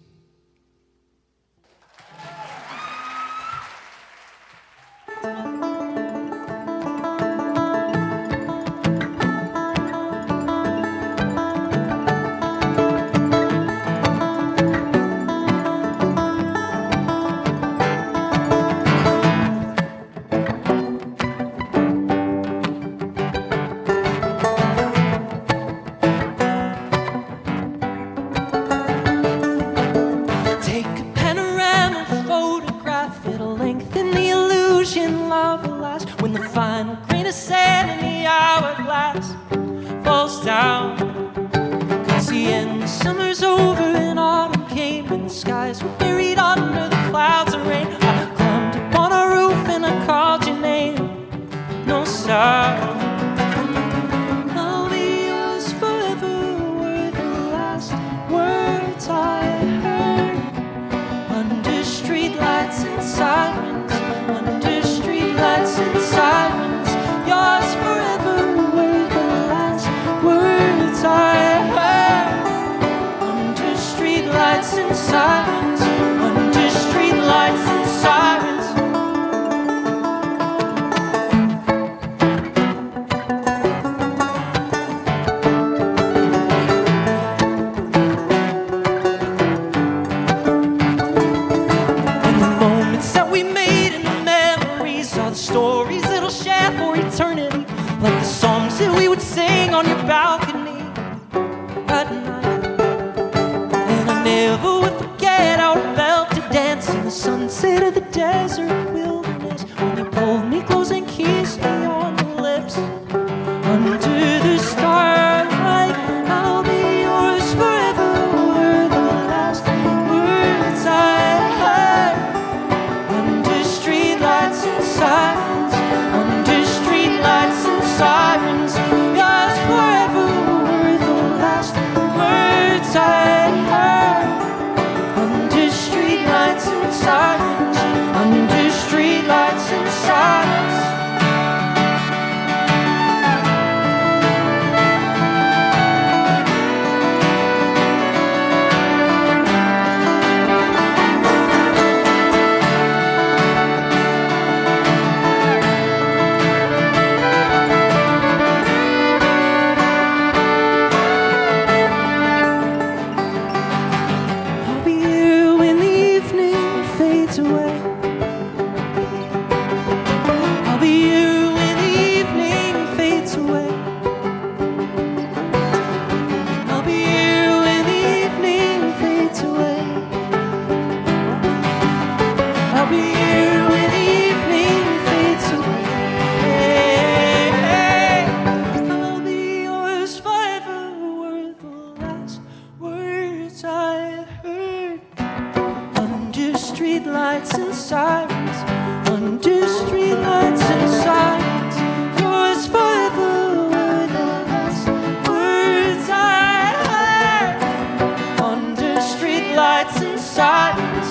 Speaker 1: Take a panorama photograph, it'll lengthen the illusion love will last. When the final grain of sand in the hourglass falls down, 'cause the end of summer's over and autumn came, and the skies were buried under the clouds of rain. I climbed up on a roof and I called your name. No sound. I'll be yours forever were the last words I heard. Under streetlights and sirens, under streetlights and sirens, yours forever were the last words I heard. Under streetlights and sirens, under streetlights and sirens. And the moments that we made and the memories are the stories that'll share for eternity, like the songs that we would sing on your balcony at night. And I never would forget how it felt to dance in the sunset of the desert wilderness, when you pulled me close and kissed me on the lips. Under the starlight, I'll be yours forever were the last words I heard. Under streetlights and sirens, under streetlights and sirens, yours forever were the last words I heard. Under streetlights and sirens, under streetlights and sirens. I'll be here when the evening fades away. I'll be here when the evening fades away. I'll be here when the evening fades away. I'll be here when the evening fades away. I'll be yours forever were the last words I heard. Under streetlights and sirens, under streetlights and sirens, yours forever were the last words I heard. Under streetlights and sirens,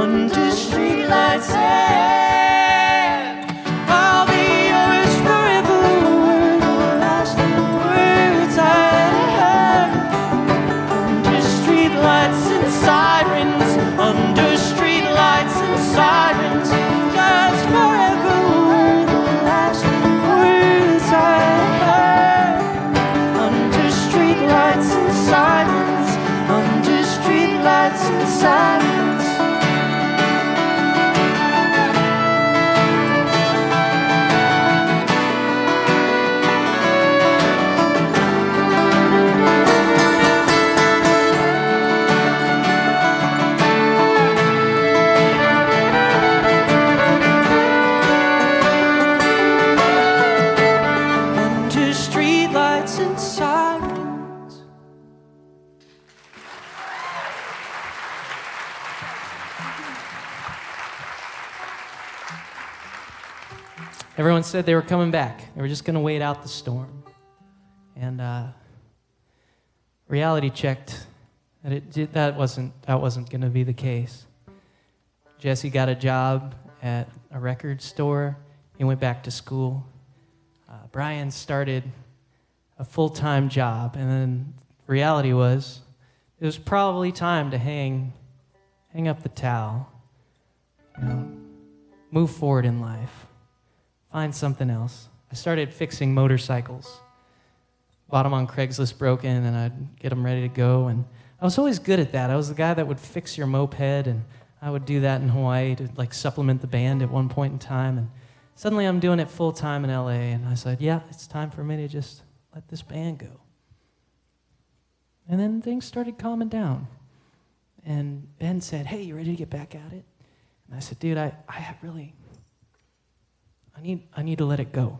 Speaker 1: under streetlights and I'll be yours forever were the last words I heard. Under streetlights and sirens, under streetlights and sirens.
Speaker 3: Sirens.
Speaker 1: Under streetlights and sirens.
Speaker 2: Everyone said they were coming back. They were just going to wait out the storm. And reality checked that that wasn't going to be the case. Jesse got a job at a record store. He went back to school. Brian started a full-time job, and then reality was it was probably time to hang up the towel, move forward in life, find something else. I started fixing motorcycles, bought them on Craigslist broken, and I'd get them ready to go, and I was always good at that. I was the guy that would fix your moped, and I would do that in Hawaii to supplement the band at one point in time, and suddenly I'm doing it full-time in LA, and I said, yeah, it's time for me to just let this band go. And then things started calming down. And Ben said, hey, you ready to get back at it? And I said, dude, I need to let it go.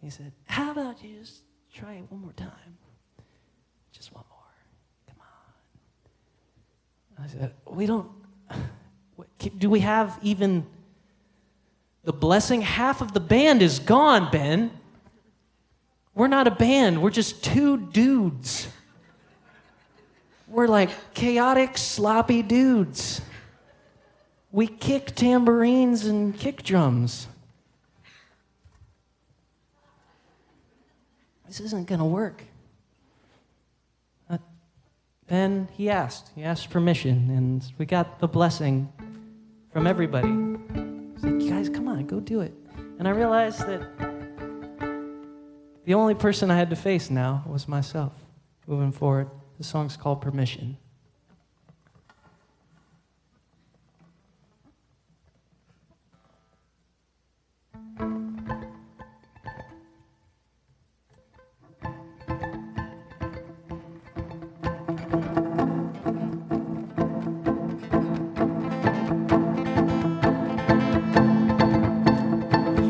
Speaker 2: He said, how about you just try it one more time? Just one more. Come on. I said, do we have even the blessing? Half of the band is gone, Ben. We're not a band. We're just two dudes. We're like chaotic, sloppy dudes. We kick tambourines and kick drums. This isn't going to work. Then he asked permission, and we got the blessing from everybody. He's like, you guys, come on, go do it. And I realized that the only person I had to face now was myself moving forward. The song's called Permission.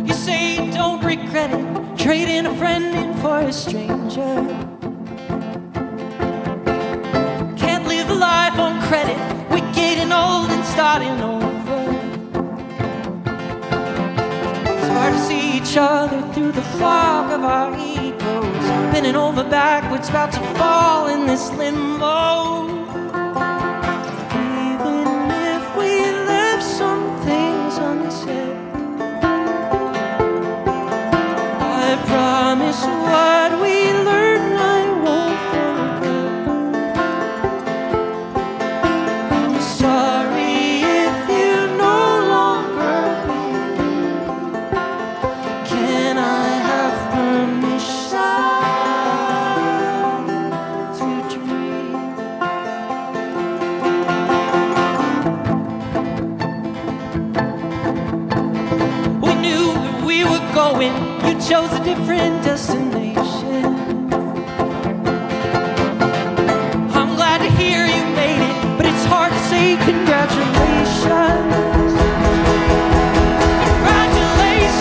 Speaker 1: You say you don't regret it, trading a friend in for a stranger. Life on credit, we're getting old and starting over. It's hard to see each other through the fog of our egos, bending over backwards, about to fall in this limbo. Even if we left some things unsaid, I promise what we learned I won't forget. Sorry if you no longer believe. Can I have permission to dream? We knew that we were going, you chose a different destination. I'm glad to hear you made it, but it's hard to say congratulations. Congratulations.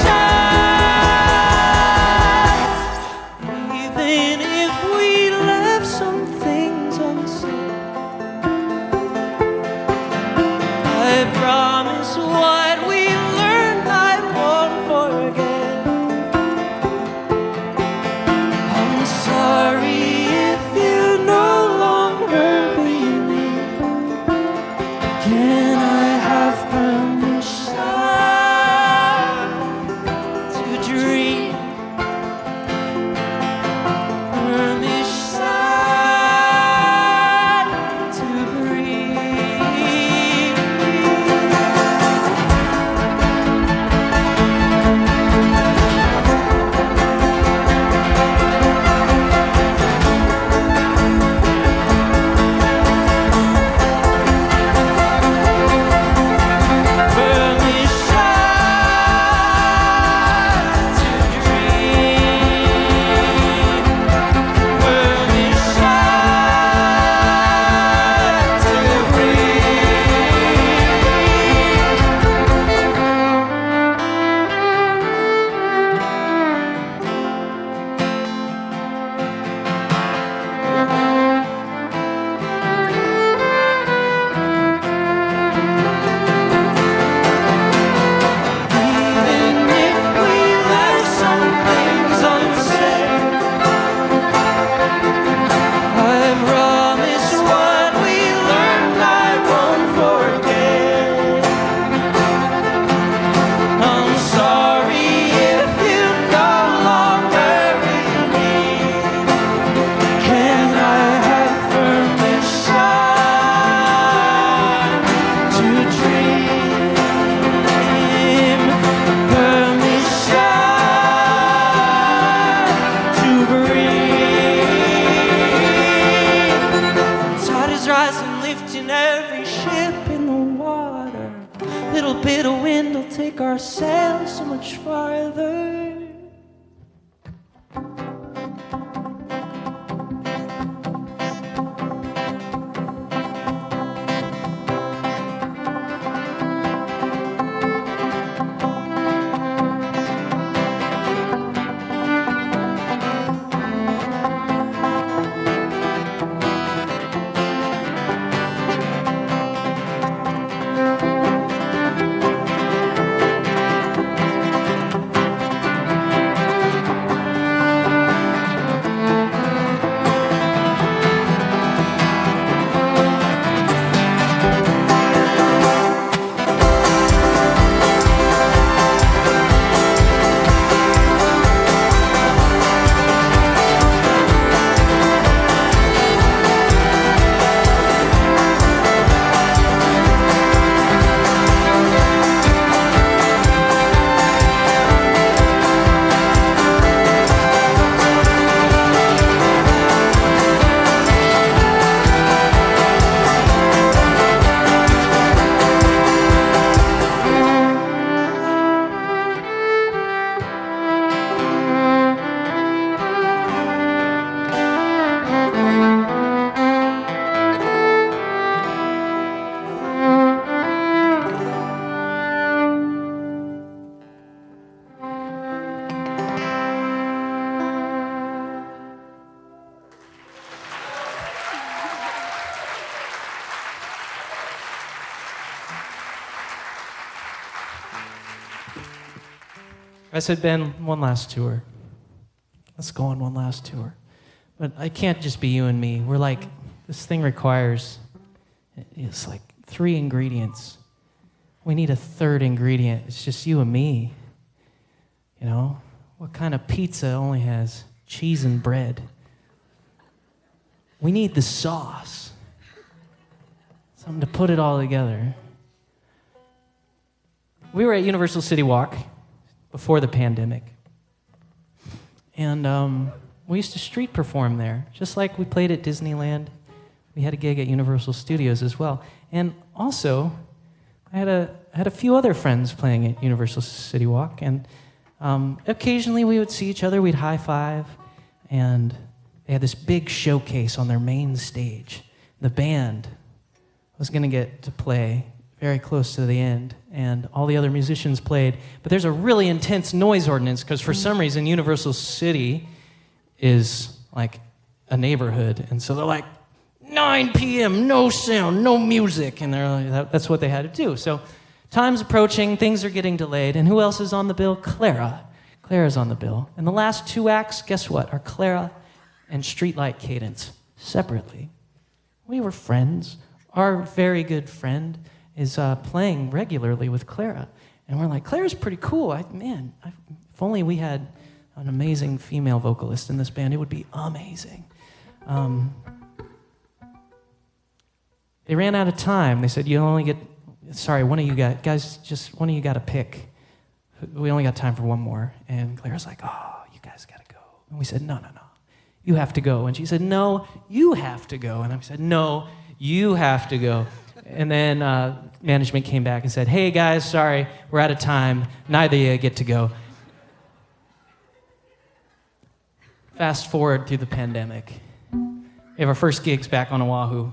Speaker 1: Even if we left some things unsaid, I promise what we learned I won't forget. I'm sorry if you no longer believe. Can I have permission to dream? Permission to breathe.
Speaker 2: and every ship in the water. Little bit of wind will take our sails so much farther. I said, Ben, one last tour. Let's go on one last tour. But I can't just be you and me. We're like, this thing requires, it's like 3 ingredients. We need a 3rd ingredient. It's just you and me. You know? What kind of pizza only has cheese and bread? We need the sauce. Something to put it all together. We were at Universal City Walk before the pandemic. And we used to street perform there, just like we played at Disneyland. We had a gig at Universal Studios as well. And also, I had a few other friends playing at Universal City Walk, and occasionally we would see each other, we'd high five, and they had this big showcase on their main stage. The band was gonna get to play very close to the end, and all the other musicians played. But there's a really intense noise ordinance, because for some reason, Universal City is like a neighborhood, and so they're like, 9 p.m., no sound, no music, and they're like, that's what they had to do. So time's approaching, things are getting delayed, and who else is on the bill? Clara. Clara's on the bill. And the last 2 acts, guess what, are Clara and Streetlight Cadence, separately. We were friends. Our very good friend is playing regularly with Clara. And we're like, Clara's pretty cool. If only we had an amazing female vocalist in this band, it would be amazing. They ran out of time. They said, you only get, sorry, one of you guys, just one of you got to pick. We only got time for one more. And Clara's like, oh, you guys got to go. And we said, no. You have to go. And she said, no, you have to go. And I said, no, you have to go. And then management came back and said, hey, guys, sorry, we're out of time. Neither of you get to go. Fast forward through the pandemic. We have our first gigs back on Oahu.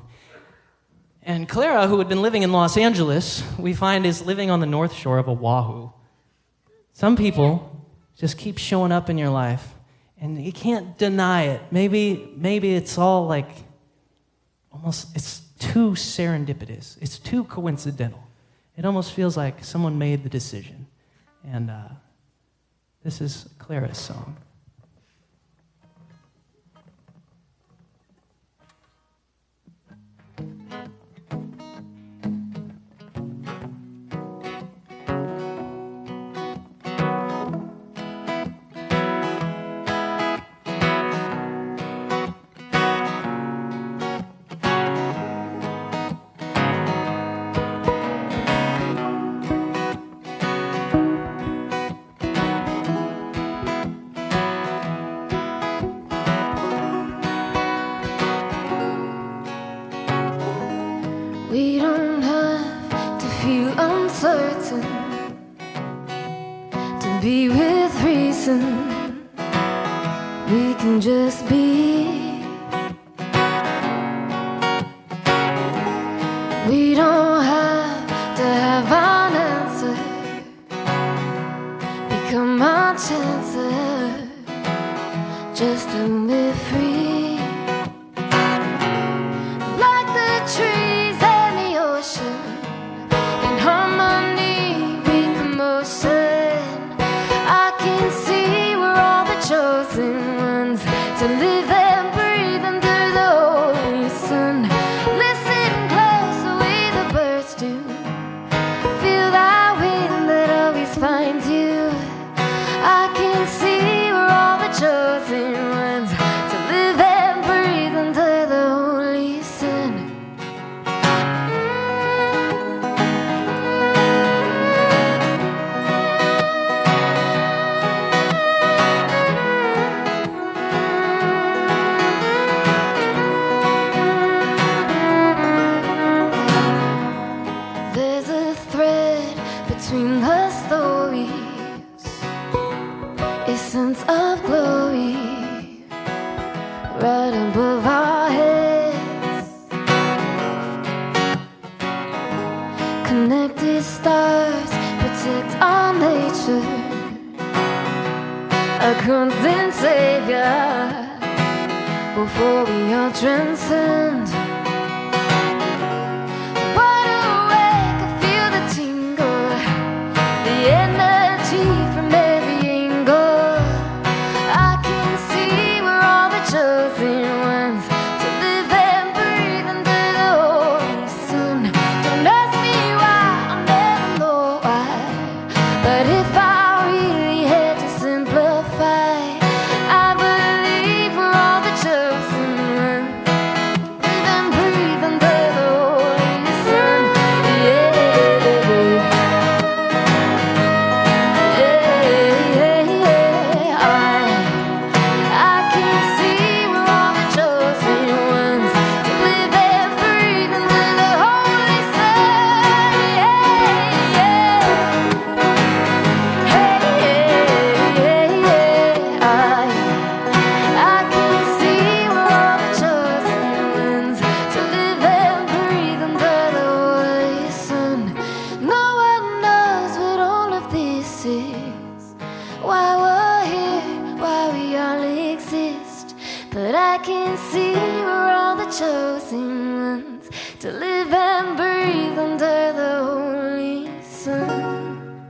Speaker 2: And Clara, who had been living in Los Angeles, we find is living on the North Shore of Oahu. Some people just keep showing up in your life, and you can't deny it. Maybe it's all like, almost, it's too serendipitous. It's too coincidental. It almost feels like someone made the decision. And this is Clara's song.
Speaker 3: We don't have to feel uncertain to be with reason. We can just be. We don't have to have an answer. Become our chances just to live free. Like the trees and the ocean, in harmony with the motion. I can see we're all the chosen ones to live and breathe under the holy sun. Listen close the way the birds do. Feel that wind that always finds you. I can see we're all the chosen ones to live and breathe under the holy sun. There's a thread between the stories, essence of glory, right above our heads. Connected stars protect our nature, a constant savior before we all transcend. Wide awake, I feel the tingle, the energy from every angle. I can see we're all the chosen ones to live and breathe under the holy sun. Don't ask me why, I'll never know why. But if I really had to simplify, I believe we're all the chosen ones. Live and breathe under the holy sun. Yeah. I can see we're all the chosen ones to live and breathe under the holy sun. I can see we're all the chosen ones to live and breathe under the holy sun. No one knows what all of this is, why we're here, why we all exist. But I can see we're all the chosen ones to live and breathe under the holy sun.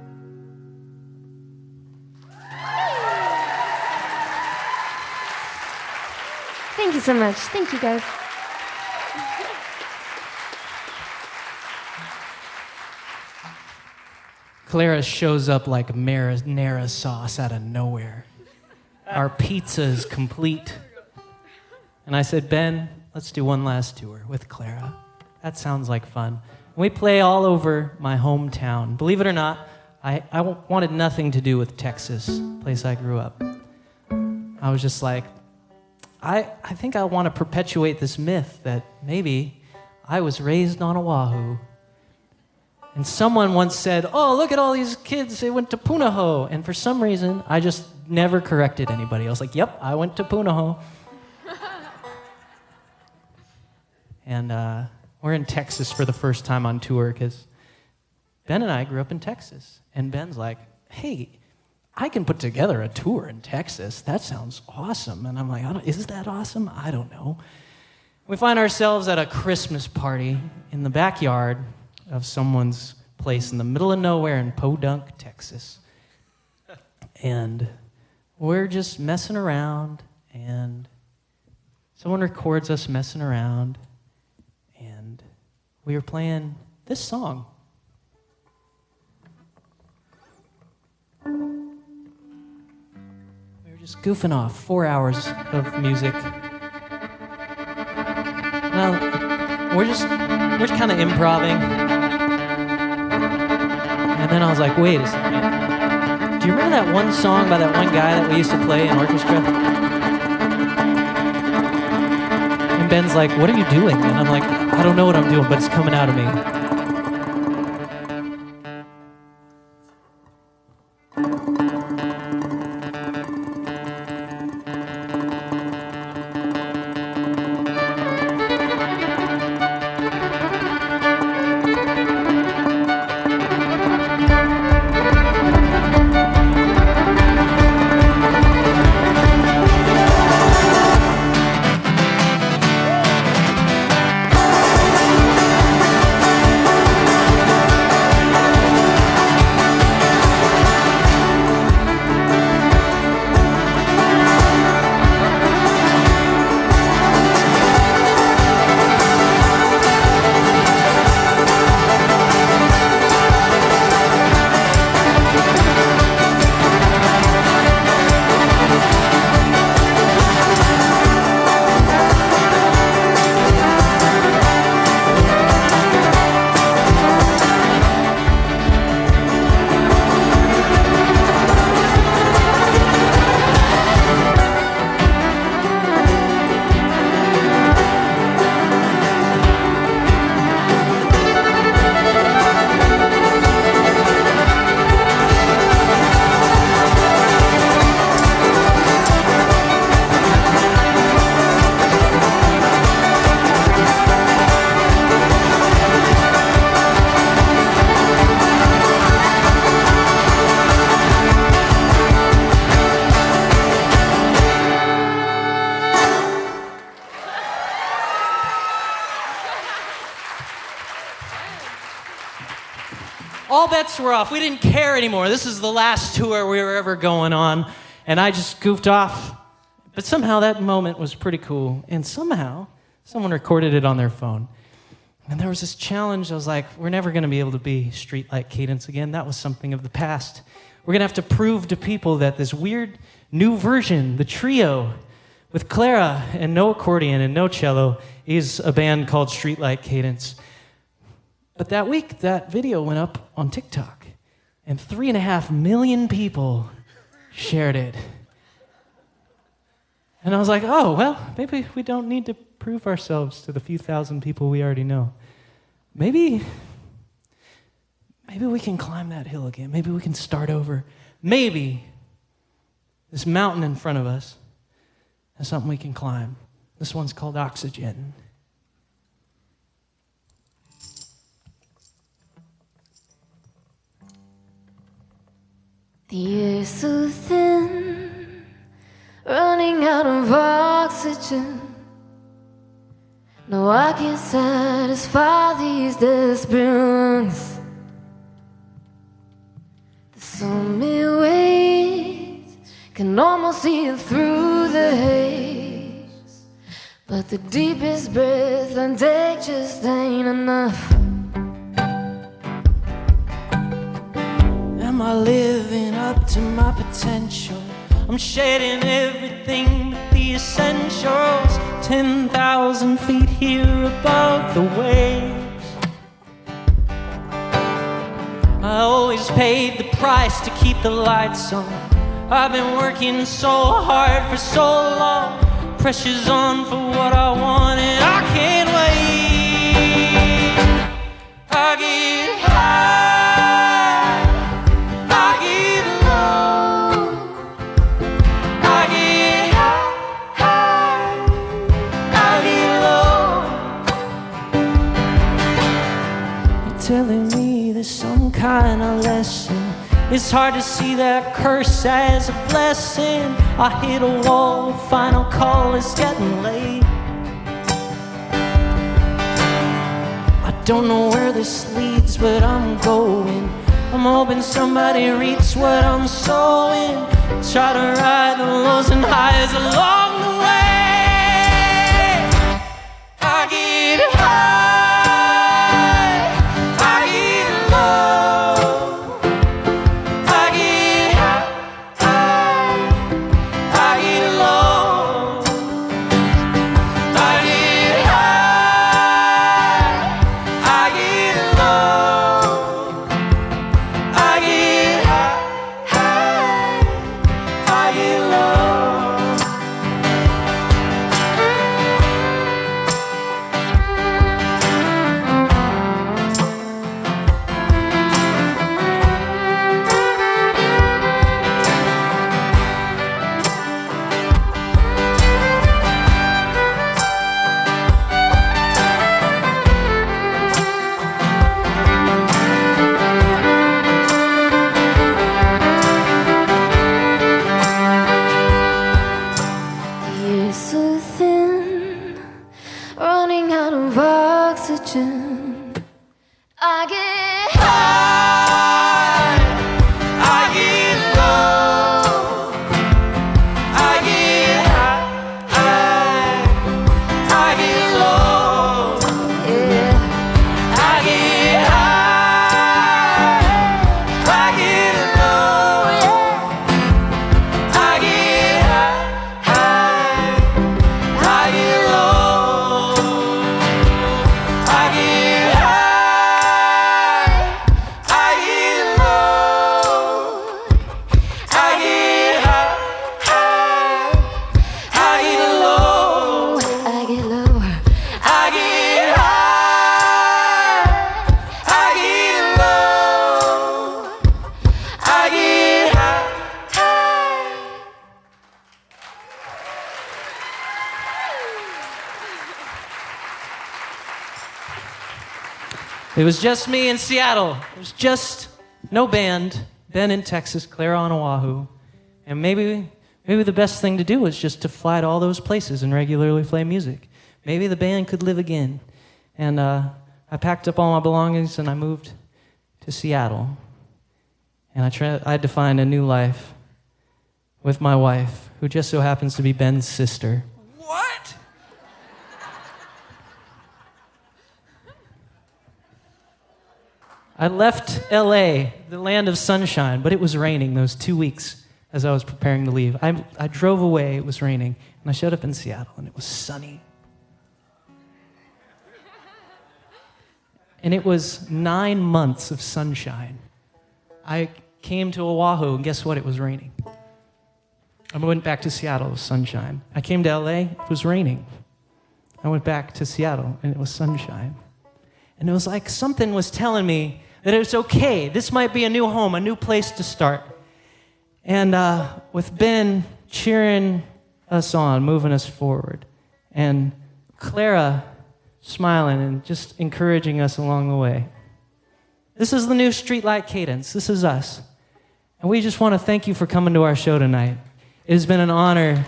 Speaker 3: Thank you so much. Thank you, guys.
Speaker 2: Clara shows up like marinara sauce out of nowhere. Our pizza is complete. And I said, Ben, let's do one last tour with Clara. That sounds like fun. We play all over my hometown. Believe it or not, I wanted nothing to do with Texas, place I grew up. I was just like, I think I want to perpetuate this myth that maybe I was raised on Oahu. And someone once said, oh, look at all these kids, they went to Punahou. And for some reason, I just never corrected anybody. I was like, yep, I went to Punahou. And we're in Texas for the first time on tour because Ben and I grew up in Texas. And Ben's like, hey, I can put together a tour in Texas. That sounds awesome. And I'm like, is that awesome? I don't know. We find ourselves at a Christmas party in the backyard of someone's place in the middle of nowhere in Podunk, Texas. And we're just messing around, and someone records us messing around, and we were playing this song. We were just goofing off 4 hours of music. Well, we're just kind of improvising. And then I was like, wait a second. Do you remember that one song by that one guy that we used to play in orchestra? And Ben's like, what are you doing? And I'm like, I don't know what I'm doing, but it's coming out of me. All bets were off. We didn't care anymore. This is the last tour we were ever going on, and I just goofed off. But somehow that moment was pretty cool, and somehow someone recorded it on their phone. And there was this challenge. I was like, we're never going to be able to be Streetlight Cadence again. That was something of the past. We're going to have to prove to people that this weird new version, the trio, with Clara and no accordion and no cello, is a band called Streetlight Cadence. But that week, that video went up on TikTok, and 3.5 million people shared it. And I was like, oh, well, maybe we don't need to prove ourselves to the few thousand people we already know. Maybe we can climb that hill again. Maybe we can start over. Maybe this mountain in front of us is something we can climb. This one's called Oxygen.
Speaker 3: The air's so thin, running out of oxygen. No, I can't satisfy these desperate lungs. The summit waves can almost see it through the haze, but the deepest breath I take just ain't enough.
Speaker 1: Am I living up to my potential? I'm shedding everything but the essentials. 10,000 feet here above the waves. I always paid the price to keep the lights on. I've been working so hard for so long. Pressure's on for what I want and I can't wait. I get high. Telling me there's some kind of lesson. It's hard to see that curse as a blessing. I hit a wall, final call, it's getting late. I don't know where this leads, but I'm going. I'm hoping somebody reaps what I'm sowing. Try to ride the lows and highs along the way. I get high.
Speaker 3: I get high,
Speaker 1: I get low, I get high, I get low,
Speaker 3: yeah.
Speaker 1: I get high, I get low, I get high, I get low, I get high, I get low, I get high, I get low,
Speaker 3: I get lower.
Speaker 1: I get high, I get low, I get high.
Speaker 2: It was just me in Seattle. It was just no band. Ben in Texas, Clara on Oahu. And maybe the best thing to do was just to fly to all those places and regularly play music. Maybe the band could live again. And I packed up all my belongings and I moved to Seattle. And I had to find a new life with my wife, who just so happens to be Ben's sister.
Speaker 1: What?
Speaker 2: I left LA, the land of sunshine, but it was raining those 2 weeks as I was preparing to leave. I drove away, it was raining, and I showed up in Seattle, and it was sunny. And it was 9 months of sunshine. I came to Oahu, and guess what? It was raining. I went back to Seattle, it was sunshine. I came to LA, it was raining. I went back to Seattle, and it was sunshine. And it was like something was telling me that it was okay. This might be a new home, a new place to start. And with Ben cheering us on, moving us forward, and Clara smiling and just encouraging us along the way. This is the new Streetlight Cadence. This is us. And we just want to thank you for coming to our show tonight. It has been an honor.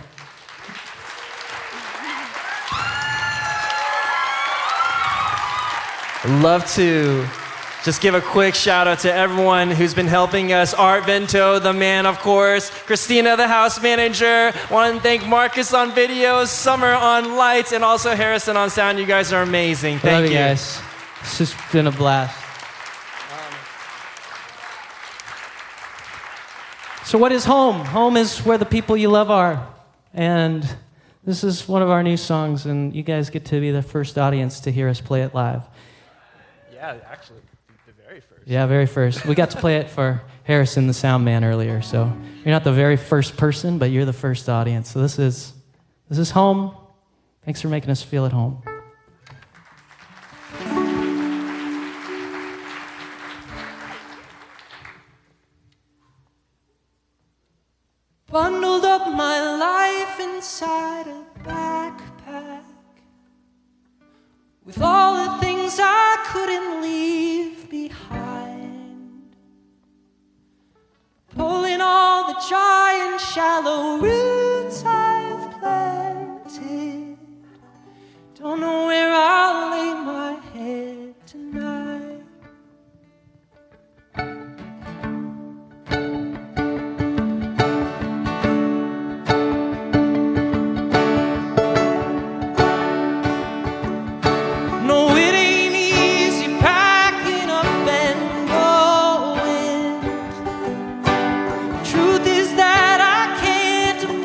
Speaker 1: I'd love to just give a quick shout out to everyone who's been helping us. Art Vento, the man, of course. Christina, the house manager. Want to thank Marcus on videos, Summer on lights, and also Harrison on sound. You guys are amazing. Thank
Speaker 2: Love
Speaker 1: you.
Speaker 2: guys. It's just been a blast. So what is home? Home is where the people you love are. And this is one of our new songs, and you guys get to be the first audience to hear us play it live.
Speaker 1: Yeah, actually, the very first.
Speaker 2: Yeah, very first. We got to play it for Harrison, the sound man, earlier. So you're not the very first person, but you're the first audience. So this is home. Thanks for making us feel at home. Bundled up my life inside a backpack with all the things I couldn't leave behind, pulling all the dry and shallow roots I've planted. Don't know where I'll lay my head tonight. No, it ain't easy packing up and going. Truth is that I can't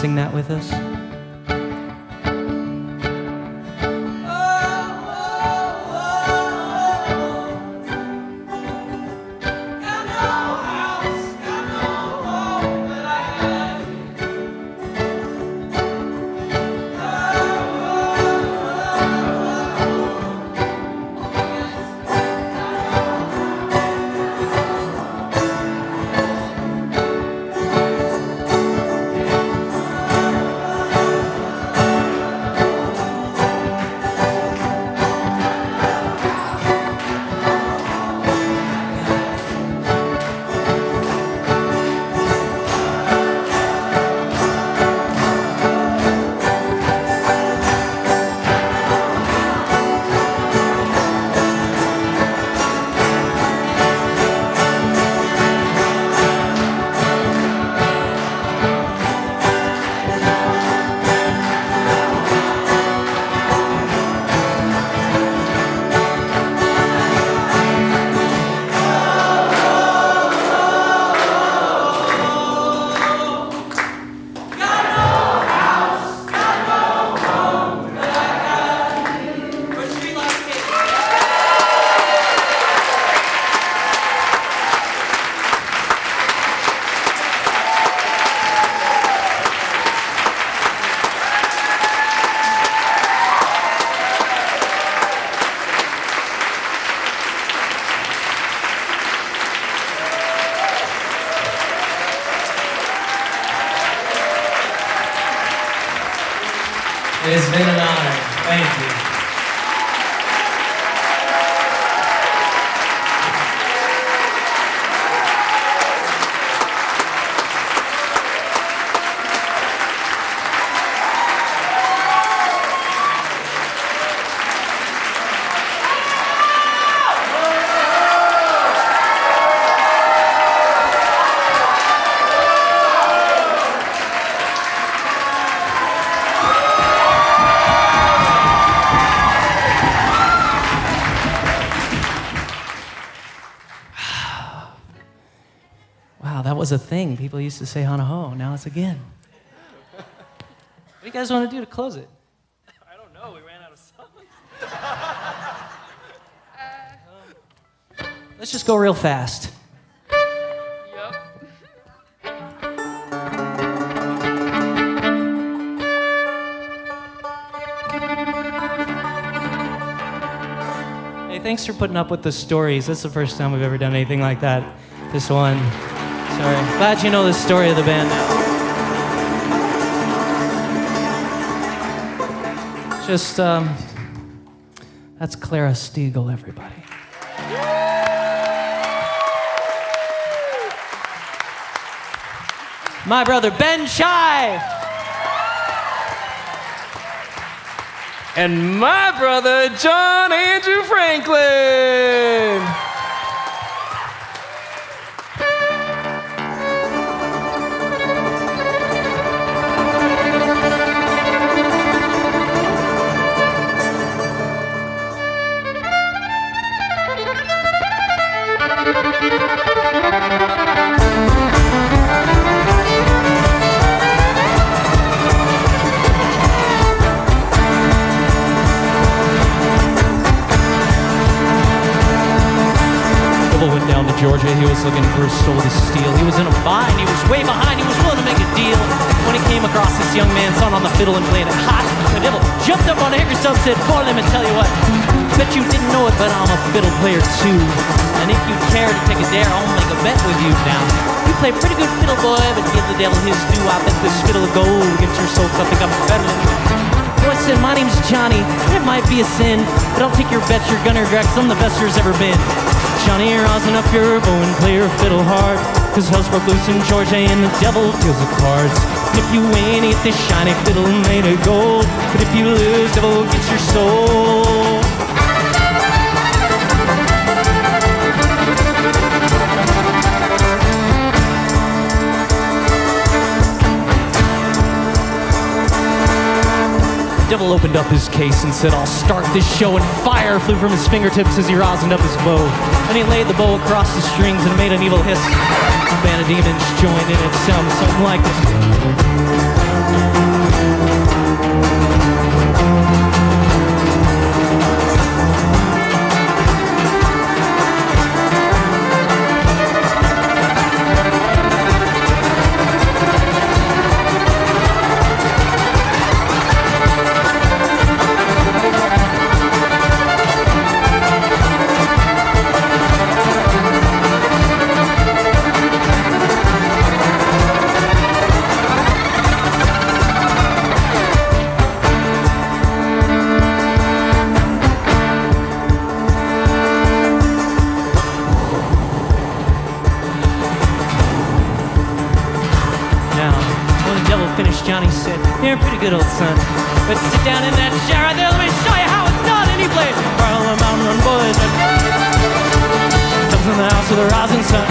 Speaker 2: sing that with us? It's been an honor. Thank you. Was a thing. People used to say Hanaho. Now it's again. What do you guys want to do to close it?
Speaker 4: I don't know. We ran out of songs.
Speaker 2: Let's just go real fast.
Speaker 4: Yep.
Speaker 2: Hey, thanks for putting up with the stories. That's the first time we've ever done anything like that. This one. Sorry. Glad you know the story of the band now. Just, that's Clara Stiegel, everybody. My brother, Ben Shai.
Speaker 4: And my brother, John Andrew Franklin.
Speaker 2: Went down to Georgia, he was looking for a soul to steal. He was in a bind, he was way behind, he was willing to make a deal. When he came across this young man sawing on the fiddle and playing it hot, the devil jumped up on Hickerstub and said, "Boy, let me tell you what, bet you didn't know it, but I'm a fiddle player too. And if you care to take a dare, I'll make a bet with you now. You play pretty good fiddle, boy, but give the devil his due. I bet this fiddle of gold gets your soul, 'cause I think I'm better than you." Boy said, "My name's Johnny, it might be a sin, but I'll take your bet, you're gonna regret, 'cause I'm the best there's ever been. Johnny, rosin up your bow and play your fiddle hard, 'cause hell's broke loose in Georgia and the devil deals the cards. And if you win, eat this shiny fiddle made of gold, but if you lose, devil gets your soul." devil opened up his case and said, I'll start this show, and fire flew from his fingertips as he rosined up his bow. Then he laid the bow across the strings and made an evil hiss. A band of demons joined in, it sounded something like this. Johnny said, you're a pretty good old son, but sit down in that chair right there, let me show you how it's done. And he played Carl the Mountain Run Boys, comes in the house with a rising sun,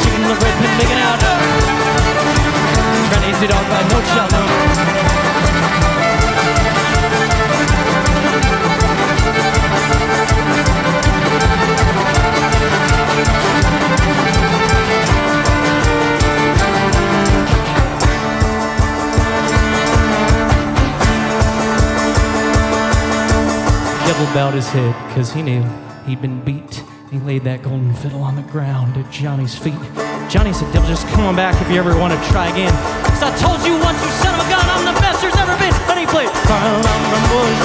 Speaker 2: chicken in the bread pin making out, trying to easy dog by no child, no. Devil bowed his head because he knew he'd been beat. He laid that golden fiddle on the ground at Johnny's feet. Johnny said, devil, just come on back if you ever want to try again. Cause I told you once, you son of a gun, I'm the best there's ever been. And he played Carl the Boys,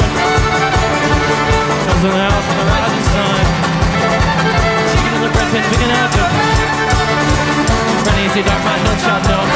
Speaker 2: comes in the house with the rising sun, chicken in the bread pin picking out, running easy dark mind, no child, no.